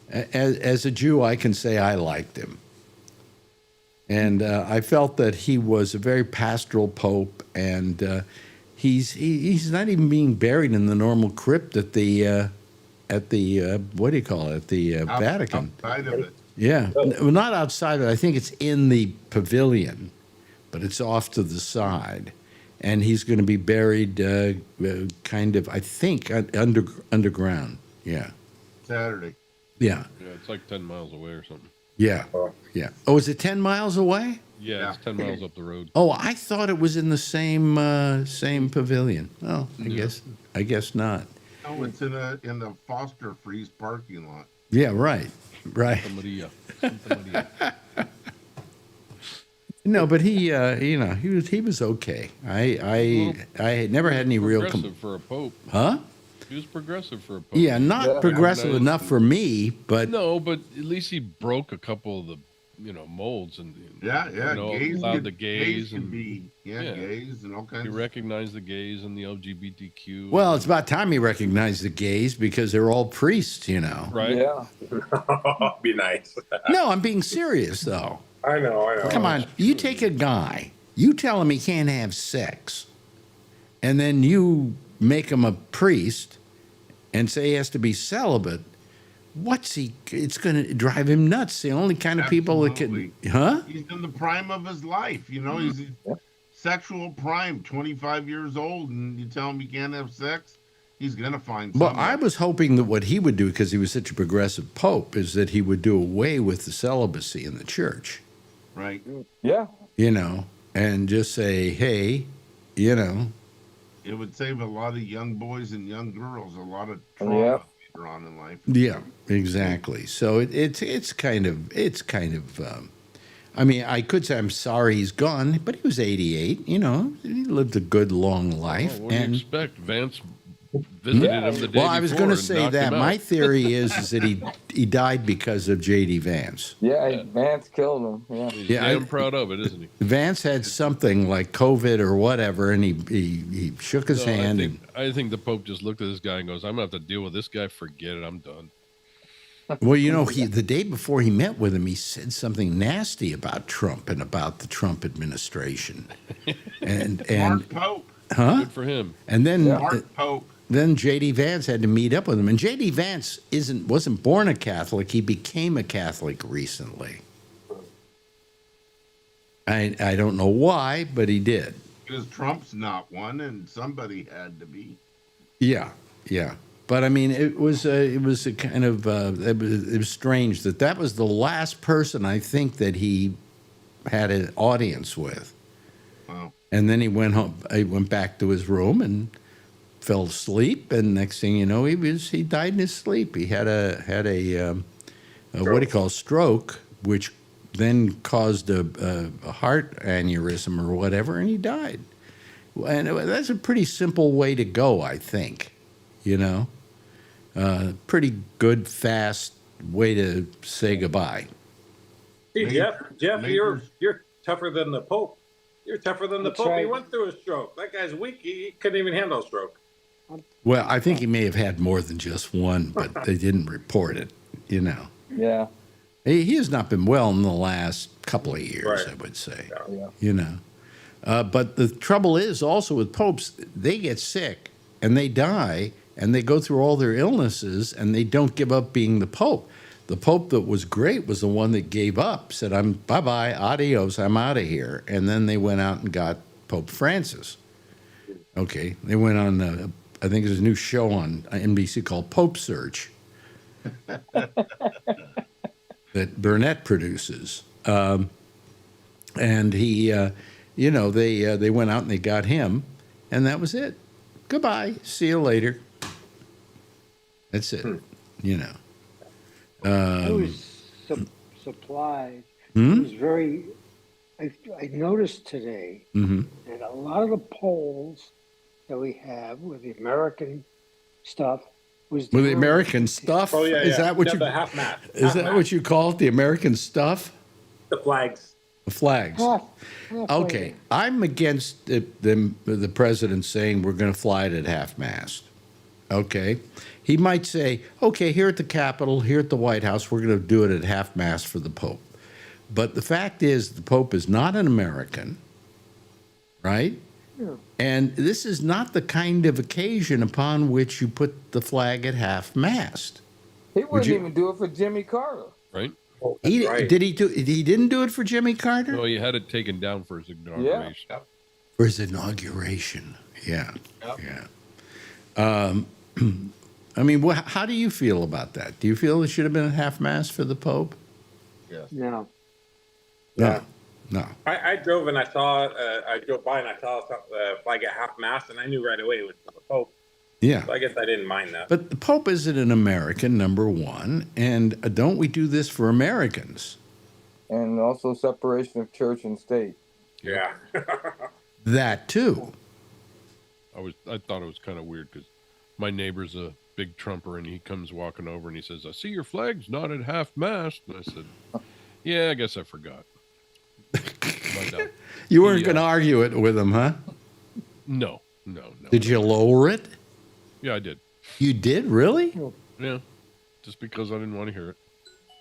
Speaker 9: as a Jew, I can say I liked him. And I felt that he was a very pastoral pope, and he's not even being buried in the normal crypt at the what do you call it? At the Vatican.
Speaker 5: Outside of it.
Speaker 9: Yeah, well, not outside of it. I think it's in the pavilion, but it's off to the side. And he's going to be buried kind of, I think, underground. Yeah.
Speaker 5: Saturday.
Speaker 9: Yeah.
Speaker 7: Yeah, it's like 10 miles away or something.
Speaker 9: Yeah. Yeah. Oh, is it 10 miles away?
Speaker 7: Yeah, it's 10 miles up the road.
Speaker 9: Oh, I thought it was in the same pavilion. Oh, I guess not.
Speaker 5: Oh, it's in the Foster Freeze parking lot.
Speaker 9: Yeah, right.
Speaker 7: Santa Maria. Santa Maria.
Speaker 9: No, but he was okay. I had never had any real
Speaker 7: Progressive for a pope.
Speaker 9: Huh?
Speaker 7: He was progressive for a pope.
Speaker 9: Yeah, not progressive enough for me, but
Speaker 7: No, but at least he broke a couple of the, molds and
Speaker 5: Yeah. Gays
Speaker 7: allowed
Speaker 5: could-
Speaker 7: the gays
Speaker 5: could
Speaker 7: and
Speaker 5: be gays and all
Speaker 7: he
Speaker 5: kinds.
Speaker 7: recognized the gays and the LGBTQ.
Speaker 9: well, it's about time he recognized the gays because they're all priests, you know.
Speaker 7: right.
Speaker 4: Yeah.
Speaker 8: Be nice.
Speaker 9: No, I'm being serious though.
Speaker 8: I know.
Speaker 9: Come on, you take a guy, you tell him he can't have sex, and then you make him a priest and say he has to be celibate. it's going to drive him nuts. The only kind of people that can, huh?
Speaker 5: He's in the prime of his life. You know, he's sexual prime, 25 years old, and you tell him he can't have sex, he's going to find
Speaker 9: Well,
Speaker 5: something.
Speaker 9: I was hoping that what he would do, because he was such a progressive pope, is that he would do away with the celibacy in the church.
Speaker 5: Right.
Speaker 4: Yeah.
Speaker 9: You know, and just say, hey, you know.
Speaker 5: It would save a lot of young boys and young girls a lot of trauma later on in life.
Speaker 9: Yeah, exactly. So it's kind of I mean, I could say I'm sorry he's gone, but he was 88. You know, he lived a good long life.
Speaker 7: What do you expect? Vance visited him the day
Speaker 9: well, I was going to say that. My
Speaker 7: out.
Speaker 9: theory is that he died because of J.D. Vance.
Speaker 4: Yeah, Vance killed him. Yeah,
Speaker 7: He's damn proud of it, isn't he?
Speaker 9: Vance had something like COVID or whatever, and he shook his hand.
Speaker 7: I think the Pope just looked at this guy and goes, "I'm going to have to deal with this guy. Forget it. I'm done."
Speaker 9: Well, you know, the day before he met with him, he said something nasty about Trump and about the Trump administration. And
Speaker 5: Mark Pope.
Speaker 9: Huh?
Speaker 7: Good for him.
Speaker 9: And then
Speaker 5: Mark Pope.
Speaker 9: Then J.D. Vance had to meet up with him. And J.D. Vance wasn't born a Catholic. He became a Catholic recently. I don't know why, but he did.
Speaker 5: Because Trump's not one, and somebody had to be.
Speaker 9: Yeah, yeah. But I mean, it was a kind of it was strange that was the last person I think that he had an audience with.
Speaker 5: Wow.
Speaker 9: And then he went home. He went back to his room and fell asleep. And next thing you know, he died in his sleep. He had a what do you call stroke, which then caused a heart aneurysm or whatever, and he died. And that's a pretty simple way to go, I think. You know. Pretty good, fast way to say goodbye.
Speaker 8: Hey, Jeff, you're tougher than the Pope. You're tougher than the
Speaker 6: That's
Speaker 8: Pope.
Speaker 6: right.
Speaker 8: He went through a stroke. That guy's weak. He couldn't even handle a stroke.
Speaker 9: Well, I think he may have had more than just one, but they didn't report it, you know.
Speaker 4: Yeah.
Speaker 9: He has not been well in the last couple of years,
Speaker 8: Right.
Speaker 9: I would say,
Speaker 4: Yeah.
Speaker 9: you know. But the trouble is also with popes, they get sick and they die and they go through all their illnesses and they don't give up being the pope. The pope that was great was the one that gave up, said, "I'm bye-bye, adios, I'm out of here." And then they went out and got Pope Francis. Okay, they went on, I think there's a new show on NBC called Pope Search that Bennett produces. And he, you know, they went out and they got him, and that was it. Goodbye, see you later. That's it, you know.
Speaker 6: I was surprised.
Speaker 9: Hmm?
Speaker 6: It was very. I noticed today that a lot of the polls that we have with the American stuff was
Speaker 9: With the American stuff?
Speaker 8: Oh yeah,
Speaker 9: Is that what you
Speaker 8: the half mast?
Speaker 9: is that what you call it? The American stuff?
Speaker 8: The flags?
Speaker 9: The flags. Okay, I'm against the president saying we're going to fly it at half mast. Okay, he might say, okay, here at the Capitol, here at the White House, we're going to do it at half mast for the Pope. But the fact is, the Pope is not an American, right?
Speaker 6: Yeah.
Speaker 9: And this is not the kind of occasion upon which you put the flag at half mast.
Speaker 4: He wouldn't
Speaker 9: you-
Speaker 4: even do it for Jimmy Carter.
Speaker 7: Right?
Speaker 8: Oh,
Speaker 9: He
Speaker 8: right.
Speaker 9: did he do? He didn't do it for Jimmy Carter.
Speaker 7: No, he had it taken down for his inauguration.
Speaker 9: For his inauguration. Yeah. Yeah. I mean, how do you feel about that? Do you feel it should have been a half mast for the Pope?
Speaker 6: No.
Speaker 9: No. No.
Speaker 8: I drove and I saw. I drove by and I saw the flag at half mast, and I knew right away it was for the Pope.
Speaker 9: Yeah.
Speaker 8: So I guess I didn't mind that.
Speaker 9: But the Pope isn't an American, number one. And don't we do this for Americans?
Speaker 4: And also separation of church and state.
Speaker 8: Yeah.
Speaker 9: That too.
Speaker 7: I thought it was kind of weird because my neighbor's a big Trumper and he comes walking over and he says, "I see your flag's not at half mast." And I said, "Yeah, I guess I forgot."
Speaker 9: You weren't going to argue it with him, huh?
Speaker 7: No.
Speaker 9: Did you lower it?
Speaker 7: Yeah, I did.
Speaker 9: You did, really?
Speaker 7: Yeah, just because I didn't want to hear it.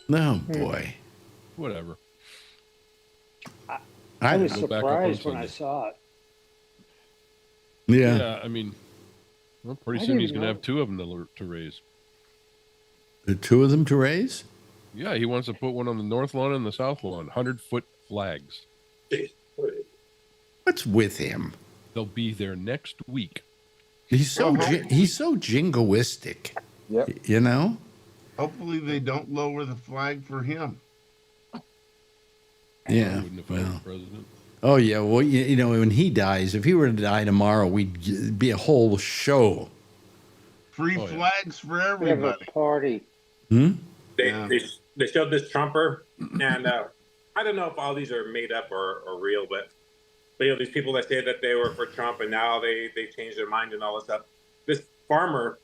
Speaker 9: No, boy.
Speaker 7: Whatever.
Speaker 6: I was
Speaker 7: Go back up on
Speaker 6: surprised when I
Speaker 7: Sunday.
Speaker 6: saw it.
Speaker 9: Yeah.
Speaker 7: Yeah, I mean, well, pretty
Speaker 6: I
Speaker 7: soon he's
Speaker 6: didn't
Speaker 7: going to
Speaker 6: know.
Speaker 7: have two of them to raise.
Speaker 9: The two of them to raise?
Speaker 7: Yeah, he wants to put one on the north lawn and the south lawn. 100-foot flags.
Speaker 9: What's with him?
Speaker 7: They'll be there next week.
Speaker 9: He's so jingoistic.
Speaker 4: Yep.
Speaker 9: You know?
Speaker 5: Hopefully they don't lower the flag for him.
Speaker 9: Yeah.
Speaker 7: Wouldn't if I was president.
Speaker 9: Oh, yeah. Well, you know, when he dies, if he were to die tomorrow, we'd be a whole show.
Speaker 5: Free flags for everybody.
Speaker 6: We have a party.
Speaker 8: They showed this Trumper, and I don't know if all these are made up or real, but you know, these people that say that they were for Trump and now they changed their mind and all this stuff. This farmer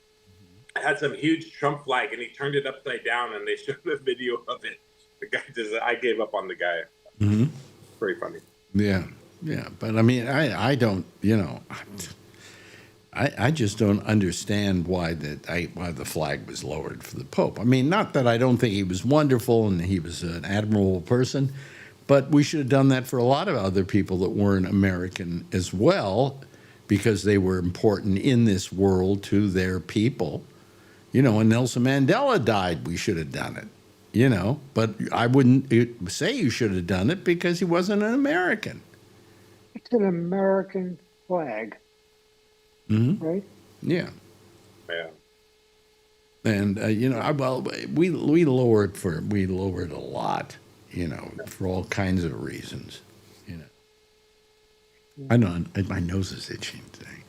Speaker 8: had some huge Trump flag and he turned it upside down, and they showed a video of it. The guy I gave up on the guy.
Speaker 9: Mm-hmm.
Speaker 8: Pretty funny.
Speaker 9: Yeah, but I mean, I don't, you know, I just don't understand why the flag was lowered for the Pope. I mean, not that I don't think he was wonderful and he was an admirable person, but we should have done that for a lot of other people that weren't American as well, because they were important in this world to their people. You know, when Nelson Mandela died, we should have done it. You know, but I wouldn't say you should have done it because he wasn't an American.
Speaker 6: It's an American flag, right?
Speaker 9: Yeah.
Speaker 8: Yeah.
Speaker 9: And you know, we lowered a lot, you know, for all kinds of reasons. You know, I know my nose is itching today.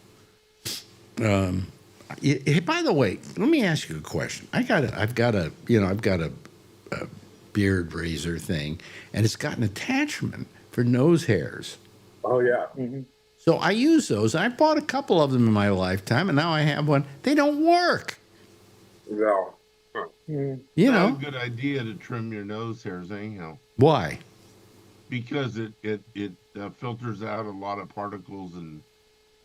Speaker 9: Hey, by the way, let me ask you a question. I've got a beard razor thing, and it's got an attachment for nose hairs.
Speaker 8: Oh yeah.
Speaker 6: Mm-hmm.
Speaker 9: So I use those. I bought a couple of them in my lifetime, and now I have one. They don't work.
Speaker 8: No.
Speaker 9: You
Speaker 5: Not
Speaker 9: know
Speaker 5: a good idea to trim your nose hairs anyhow,
Speaker 9: why?
Speaker 5: because it filters out a lot of particles and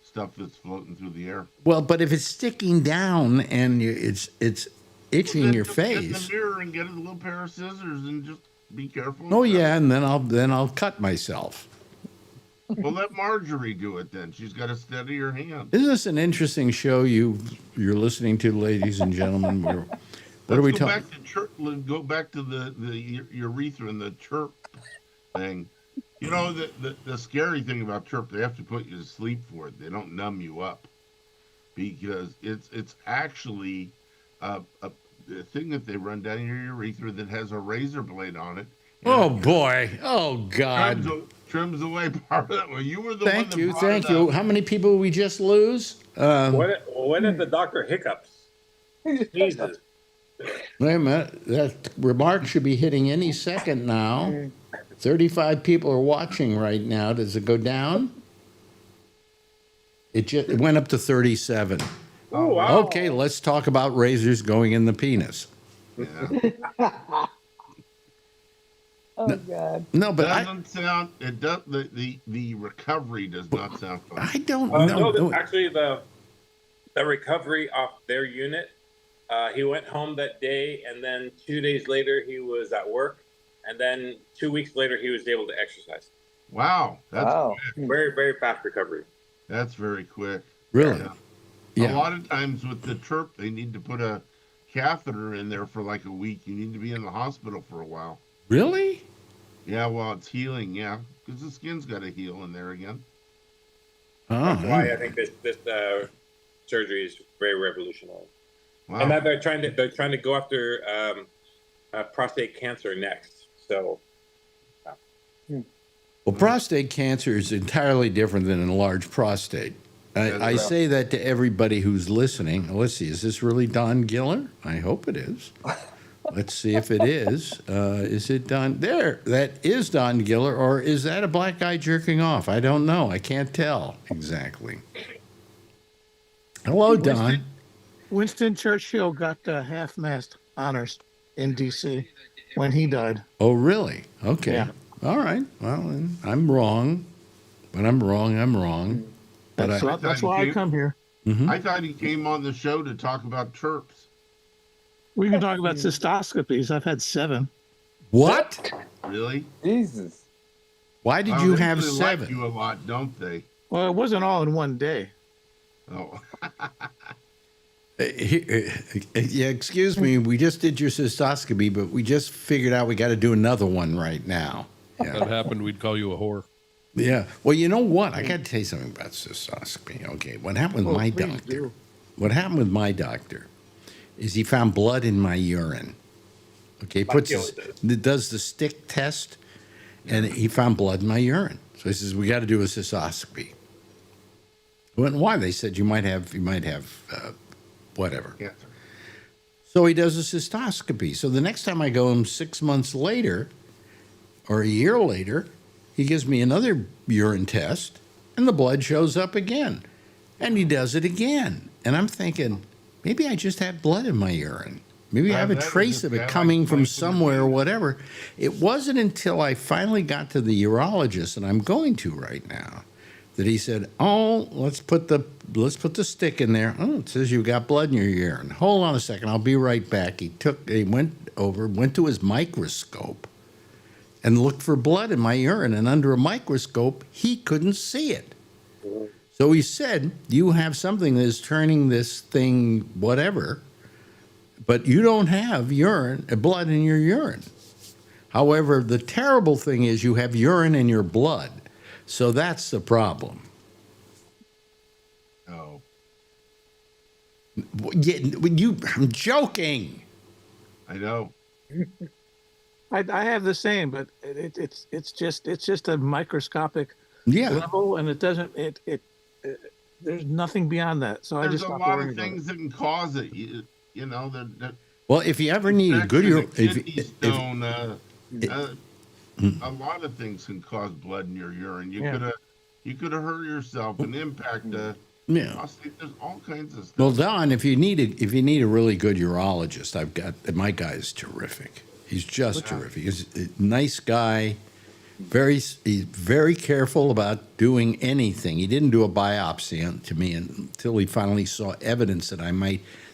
Speaker 5: stuff that's floating through the air.
Speaker 9: Well, but if it's sticking down and it's itching
Speaker 5: Then
Speaker 9: your
Speaker 5: just get in
Speaker 9: face.
Speaker 5: the mirror and get a little pair of scissors and just be careful.
Speaker 9: Oh yeah, and then I'll cut myself.
Speaker 5: Well, let Marjorie do it then. She's got to steady her hand.
Speaker 9: Isn't this an interesting show you're listening to, ladies and gentlemen? What are we talking?
Speaker 5: Go back to the urethra and the chirp thing. You know, the scary thing about chirp, they have to put you to sleep for it. They don't numb you up, because it's actually a thing that they run down your urethra that has a razor blade on it.
Speaker 9: Oh boy! Oh God!
Speaker 5: Trims away part of it. Well, you were the
Speaker 9: Thank
Speaker 5: one
Speaker 9: you,
Speaker 5: that
Speaker 9: thank you. How many people did we just lose?
Speaker 8: When if the doctor hiccups? Jesus.
Speaker 9: Wait a minute. That remark should be hitting any second now. 35 people are watching right now. Does it go down? It went up to 37.
Speaker 8: Oh, wow.
Speaker 9: Okay, let's talk about razors going in the penis.
Speaker 5: Yeah.
Speaker 4: Oh God.
Speaker 9: No, but
Speaker 5: the recovery does not sound fun.
Speaker 9: I don't
Speaker 8: No,
Speaker 9: know.
Speaker 8: actually, the recovery off their unit, he went home that day, and then 2 days later, he was at work, and then 2 weeks later, he was able to exercise.
Speaker 5: Wow. That's
Speaker 8: quick. Very, very fast recovery.
Speaker 5: That's very quick.
Speaker 9: Really?
Speaker 5: Yeah. A lot of times with the chirp, they need to put a catheter in there for like a week. You need to be in the hospital for a while.
Speaker 9: Really?
Speaker 5: Yeah, while it's healing, yeah. Because the skin's got to heal in there again.
Speaker 8: That's why I think this surgery is very revolutionary.
Speaker 5: Wow.
Speaker 8: And now they're trying to go after prostate cancer next. So,
Speaker 9: Well, prostate cancer is entirely different than an enlarged prostate. I say that to everybody who's listening. Let's see, is this really Don Giller? I hope it is. Let's see if it is. Is it Don? There, that is Don Giller, or is that a black guy jerking off? I don't know. I can't tell exactly. Hello, Don.
Speaker 10: Winston Churchill got the half-mast honors in D.C. when he died.
Speaker 9: Oh, really? Okay.
Speaker 10: Yeah.
Speaker 9: All right. Well, then I'm wrong. But I'm wrong. But
Speaker 10: That's why I come here.
Speaker 5: I thought he came on the show to talk about chirps.
Speaker 10: We can talk about cystoscopies. I've had 7.
Speaker 9: What?
Speaker 5: Really?
Speaker 4: Jesus.
Speaker 9: Why did
Speaker 5: Wow,
Speaker 9: you
Speaker 5: they
Speaker 9: have
Speaker 5: really
Speaker 9: 7?
Speaker 5: like you a lot, don't they?
Speaker 10: Well, it wasn't all in one day.
Speaker 5: Oh.
Speaker 9: Yeah, excuse me. We just did your cystoscopy, but we just figured out we got to do another one right now.
Speaker 7: If that happened, we'd call you a whore.
Speaker 9: Yeah. Well, you know what? I got to tell you something about cystoscopy. Okay. What happened with my
Speaker 10: please
Speaker 9: doctor?
Speaker 10: do.
Speaker 9: What happened with my doctor is he found blood in my urine. Okay. Does the stick test, and he found blood in my urine. So he says, we got to do a cystoscopy. I went, why? They said, you might have whatever.
Speaker 5: Yeah.
Speaker 9: So he does a cystoscopy. So the next time I go him 6 months later or a year later, he gives me another urine test and the blood shows up again. And he does it again. And I'm thinking, maybe I just had blood in my urine. Maybe I have a
Speaker 5: that is
Speaker 9: trace
Speaker 5: just
Speaker 9: of it
Speaker 5: bad,
Speaker 9: coming
Speaker 5: like
Speaker 9: from
Speaker 5: like
Speaker 9: somewhere or whatever. It wasn't until I finally got to the urologist, and I'm going to right now, that he said, "Oh, let's put the stick in there. Oh, it says you've got blood in your urine. Hold on a second, I'll be right back." He went to his microscope, and looked for blood in my urine. And under a microscope, he couldn't see it. So he said, "You have something that is turning this thing whatever, but you don't have blood in your urine. However, the terrible thing is you have urine in your blood. So that's the problem."
Speaker 5: Oh.
Speaker 9: I'm joking.
Speaker 5: I know.
Speaker 10: I have the same, but it's just a microscopic
Speaker 9: Yeah.
Speaker 10: level, and it doesn't there's nothing beyond that. So I
Speaker 5: There's
Speaker 10: just
Speaker 5: a
Speaker 10: stopped
Speaker 5: lot
Speaker 10: worrying
Speaker 5: of
Speaker 10: about it.
Speaker 5: things that can cause it. You know, the
Speaker 9: Well, if you ever need a good
Speaker 5: kidney stone, a lot of things can cause blood in your urine. You could have hurt yourself and impact.
Speaker 9: Yeah.
Speaker 5: There's all kinds of stuff.
Speaker 9: Well, Don, if you need a really good urologist, I've got my guy is terrific. He's just terrific. He's a nice guy. He's very careful about doing anything. He didn't do a biopsy to me until he finally saw evidence that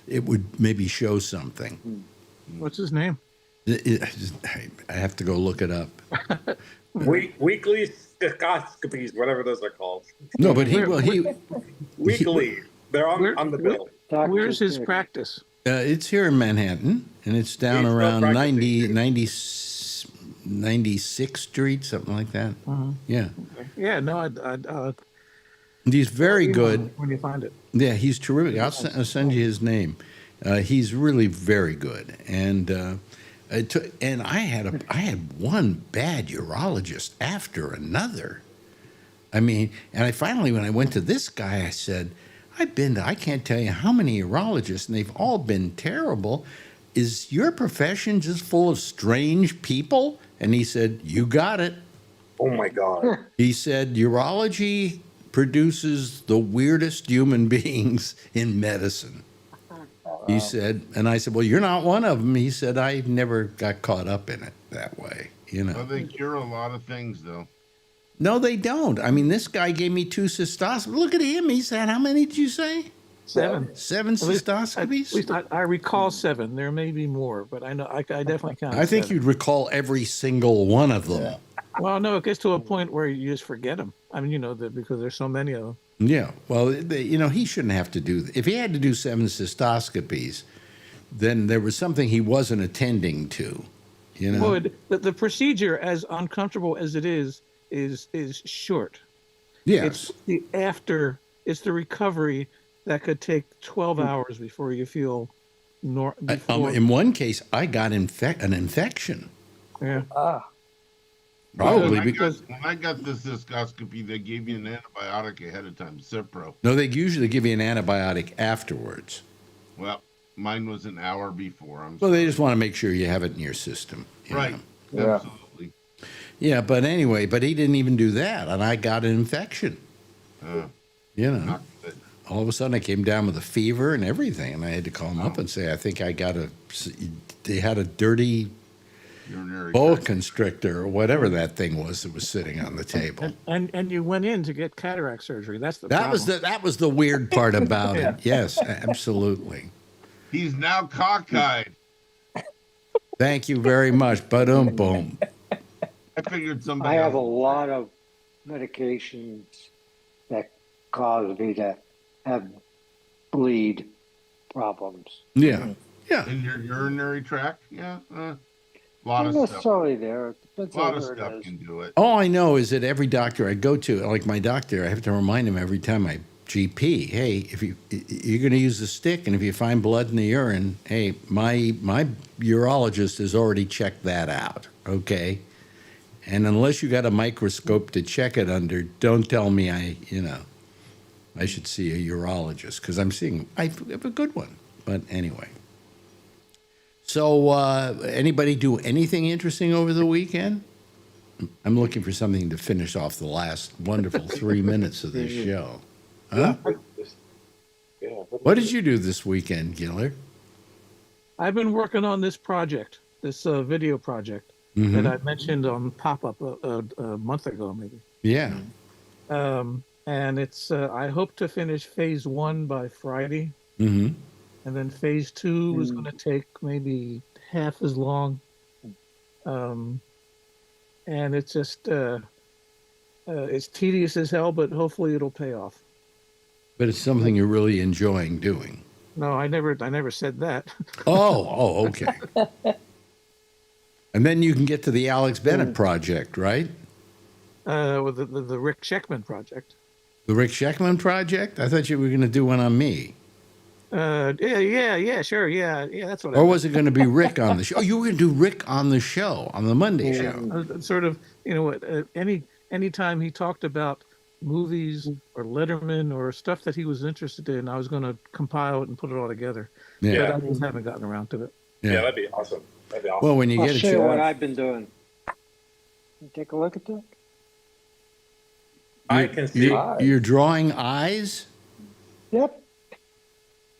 Speaker 9: it would maybe show something.
Speaker 10: What's his name?
Speaker 9: I have to go look it up.
Speaker 8: Weekly cystoscopies, whatever those are called.
Speaker 9: No, but he
Speaker 8: Weekly. They're on the bill.
Speaker 10: Where's his practice?
Speaker 9: It's here in Manhattan, and it's down
Speaker 8: He's
Speaker 9: around
Speaker 8: still
Speaker 9: 96th Street, something like that. Yeah.
Speaker 10: Yeah, no,
Speaker 9: He's very good.
Speaker 10: when you find it.
Speaker 9: Yeah, he's terrific. I'll send you his name. He's really very good, and I had one bad urologist after another. I mean, and I finally, when I went to this guy, I said, I can't tell you how many urologists, and they've all been terrible. Is your profession just full of strange people? And he said, you got it.
Speaker 8: Oh my God.
Speaker 9: He said, urology produces the weirdest human beings in medicine. He said, and I said, well, you're not one of them. He said, I never got caught up in it that way, you know.
Speaker 5: Well, they cure a lot of things, though.
Speaker 9: No, they don't. I mean, this guy gave me 2 cystoscopies. Look at him. He said, how many did you say?
Speaker 10: 7.
Speaker 9: 7 cystoscopies?
Speaker 10: At least I recall 7. There may be more, but I know I definitely count.
Speaker 9: I think
Speaker 10: 7.
Speaker 9: you'd recall every single one of them.
Speaker 6: Yeah.
Speaker 10: Well, no, it gets to a point where you just forget them. I mean, because there's so many of them.
Speaker 9: Yeah. Well, he shouldn't have to do. If he had to do 7 cystoscopies, then there was something he wasn't attending to. You know.
Speaker 10: Well, the procedure, as uncomfortable as it is short.
Speaker 9: Yes.
Speaker 10: It's the recovery that could take 12 hours before you feel
Speaker 9: in one case, I got an infection.
Speaker 10: Yeah.
Speaker 9: Probably
Speaker 5: when
Speaker 9: because
Speaker 5: I got this cystoscopy, they gave you an antibiotic ahead of time, Cipro.
Speaker 9: No, they usually give you an antibiotic afterwards.
Speaker 5: Well, mine was an hour before.
Speaker 9: Well, they just want to make sure you have it in your system.
Speaker 5: Right.
Speaker 9: know.
Speaker 4: Yeah.
Speaker 5: Absolutely.
Speaker 9: Yeah, but anyway, he didn't even do that, and I got an infection. You know.
Speaker 5: Not good.
Speaker 9: All of a sudden, I came down with a fever and everything, and I had to call him up and say, I think I got they had a dirty
Speaker 5: Urinary
Speaker 9: boa
Speaker 5: tract.
Speaker 9: constrictor or whatever that thing was that was sitting on the table.
Speaker 10: And you went in to get cataract surgery. That's the problem.
Speaker 9: That was the weird part about it. Yes, absolutely.
Speaker 5: He's now cockeyed.
Speaker 9: Thank you very much. Boom.
Speaker 5: I figured somebody.
Speaker 6: I have a
Speaker 5: else-
Speaker 6: lot of medications that cause me to have bleed problems.
Speaker 9: Yeah. Yeah.
Speaker 5: In your urinary tract, yeah, a
Speaker 6: Not
Speaker 5: lot of stuff.
Speaker 6: necessarily there. It depends
Speaker 5: A lot
Speaker 6: on
Speaker 5: of
Speaker 6: where
Speaker 5: stuff
Speaker 6: it is.
Speaker 5: can do it.
Speaker 9: All I know is that every doctor I go to, like my doctor, I have to remind him every time my GP, hey, if you're going to use the stick, and if you find blood in the urine, hey, my urologist has already checked that out, okay? And unless you got a microscope to check it under, don't tell me I should see a urologist, because I have a good one. But anyway. So anybody do anything interesting over the weekend? I'm looking for something to finish off the last wonderful 3 minutes of this show. Huh? What did you do this weekend, Giller?
Speaker 10: I've been working on this project, this video project that I mentioned on Pop-Up a month ago, maybe.
Speaker 9: Yeah.
Speaker 10: And it's I hope to finish phase 1 by Friday. And then phase 2 is going to take maybe half as long. And it's just it's tedious as hell, but hopefully it'll pay off.
Speaker 9: But it's something you're really enjoying doing.
Speaker 10: No, I never said that.
Speaker 9: Okay. And then you can get to the Alex Bennett project, right?
Speaker 10: With the Rick Sheckman project.
Speaker 9: The Rick Sheckman project? I thought you were going to do one on me.
Speaker 10: Yeah, sure, yeah, that's what.
Speaker 9: Or was it going to be Rick on the show? Oh, you were going to do Rick on the show, on the Monday show.
Speaker 10: Sort of, any time he talked about movies or Letterman or stuff that he was interested in, I was going to compile it and put it all together.
Speaker 9: Yeah.
Speaker 10: But I just haven't gotten around to it.
Speaker 8: Yeah, that'd be awesome.
Speaker 9: Well, when you
Speaker 6: I'll
Speaker 9: get a
Speaker 6: show you what
Speaker 9: chance,
Speaker 6: I've been doing. You take a look at that.
Speaker 8: I can see.
Speaker 9: you're drawing eyes.
Speaker 6: Yep.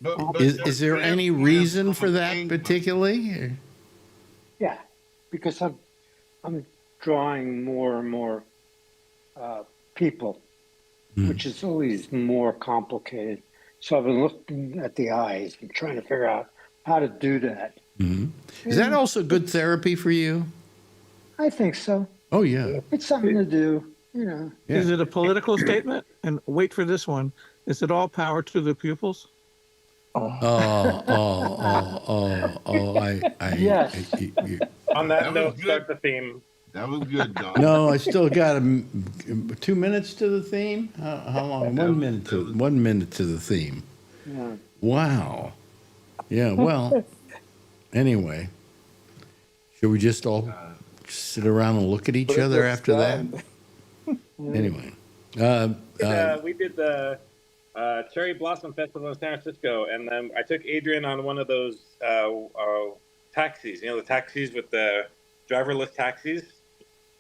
Speaker 5: But
Speaker 9: Is there any reason for that particularly? Or?
Speaker 6: Yeah, because I'm drawing more and more people, which is always more complicated. So I've been looking at the eyes and trying to figure out how to do that.
Speaker 9: Is that also good therapy for you?
Speaker 6: I think so.
Speaker 9: Oh, yeah.
Speaker 6: It's something to do,
Speaker 9: Yeah.
Speaker 10: Is it a political statement? And wait for this one. Is it all power to the pupils?
Speaker 6: Yes.
Speaker 8: On that note,
Speaker 5: good.
Speaker 8: start the theme.
Speaker 5: That was good, Don.
Speaker 9: No, I still got 2 minutes to the theme. How long? 1 minute to 1 minute to the theme.
Speaker 6: Yeah.
Speaker 9: Wow. Yeah. Well. Anyway, should we just all sit around and look at each other after that? Anyway.
Speaker 8: We did the Cherry Blossom Festival in San Francisco, and then I took Adrian on one of those taxis. The taxis with the driverless taxis.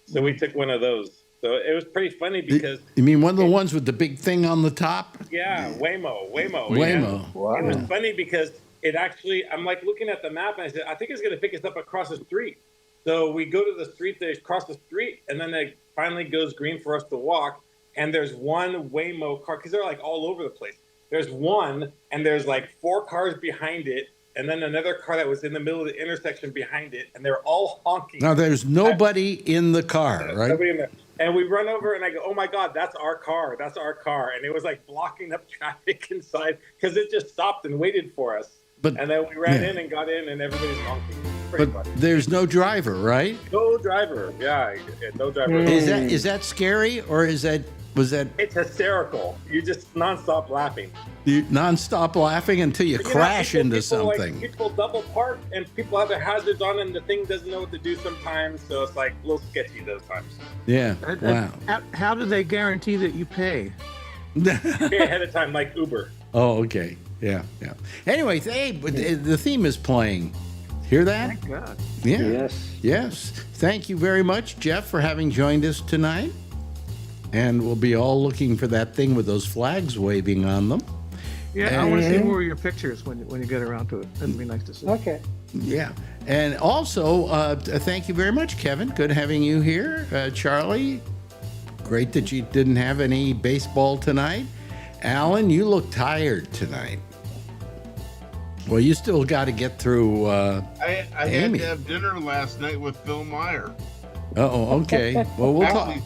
Speaker 8: So we took one of those. So it was pretty funny because...
Speaker 9: You mean one of the ones with the big thing on the top?
Speaker 8: Yeah, Waymo.
Speaker 9: Waymo.
Speaker 4: Wow.
Speaker 8: It was funny because it actually... I'm like looking at the map, and I said, I think it's going to pick us up across the street. So we go to the street, they cross the street, and then it finally goes green for us to walk. And there's one Waymo car, because they're like all over the place. There's one, and there's like 4 cars behind it, and then another car that was in the middle of the intersection behind it, and they're all honking.
Speaker 9: Now, there's nobody in the car, right?
Speaker 8: Nobody in there. And we run over, and I go, oh my God, that's our car. That's our car. And it was like blocking up traffic inside, because it just stopped and waited for us.
Speaker 9: But,
Speaker 8: and then we ran in and got in, and everybody's honking. Pretty
Speaker 9: But
Speaker 8: funny.
Speaker 9: there's no driver, right?
Speaker 8: No driver. Yeah, no driver.
Speaker 9: Is that scary, or was that
Speaker 8: It's hysterical. You're just nonstop laughing.
Speaker 9: you nonstop laughing until you crash into
Speaker 8: people,
Speaker 9: something?
Speaker 8: Like, people double park and people have their hazards on and the thing doesn't know what to do sometimes. So it's like a little sketchy those times.
Speaker 9: Yeah. Wow.
Speaker 10: How do they guarantee that you pay?
Speaker 8: Pay ahead of time like Uber.
Speaker 9: Oh, okay. Yeah. Anyway, the theme is playing. Hear that?
Speaker 10: Thank God.
Speaker 9: Yeah. Yes. Thank you very much, Jeff, for having joined us tonight. And we'll be all looking for that thing with those flags waving on them.
Speaker 10: Yeah, I want to see more of your pictures when you get around to it. That'd be nice to see.
Speaker 6: Okay.
Speaker 9: Yeah. And also, thank you very much, Kevin. Good having you here. Charlie, great that you didn't have any baseball tonight. Alan, you look tired tonight. Well, you still got to get through
Speaker 5: I had
Speaker 9: Amy.
Speaker 5: to have dinner last night with Phil Meyer.
Speaker 9: Okay. Well, we'll talk.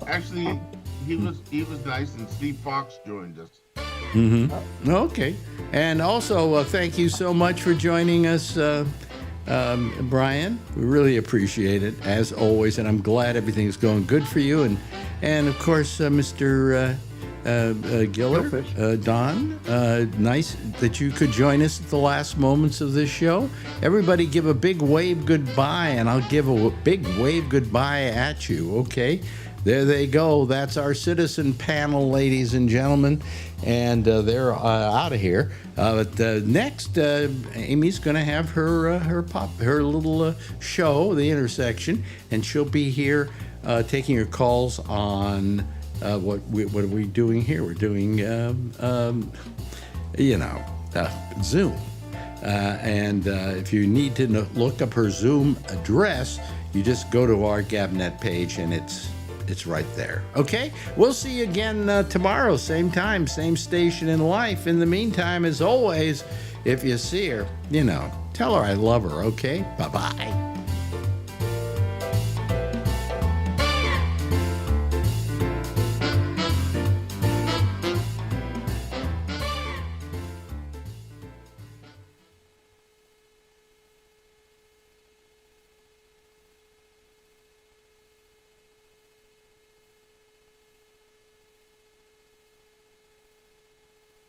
Speaker 5: Actually, he was nice, and Steve Fox joined us.
Speaker 9: Okay. And also, thank you so much for joining us, Brian. We really appreciate it, as always, and I'm glad everything's going good for you. And of course, Mr. Giller, Don, nice that you could join us at the last moments of this show. Everybody give a big wave goodbye, and I'll give a big wave goodbye at you, okay? There they go. That's our citizen panel, ladies and gentlemen. And they're out of here. But next, Amy's going to have her little show, The Intersection, and she'll be here taking your calls on what are we doing here? We're doing, Zoom. And if you need to look up her Zoom address, you just go to our Gabnet page, and it's right there. Okay? We'll see you again tomorrow, same time, same station in life. In the meantime, as always, if you see her, tell her I love her, okay? Bye-bye.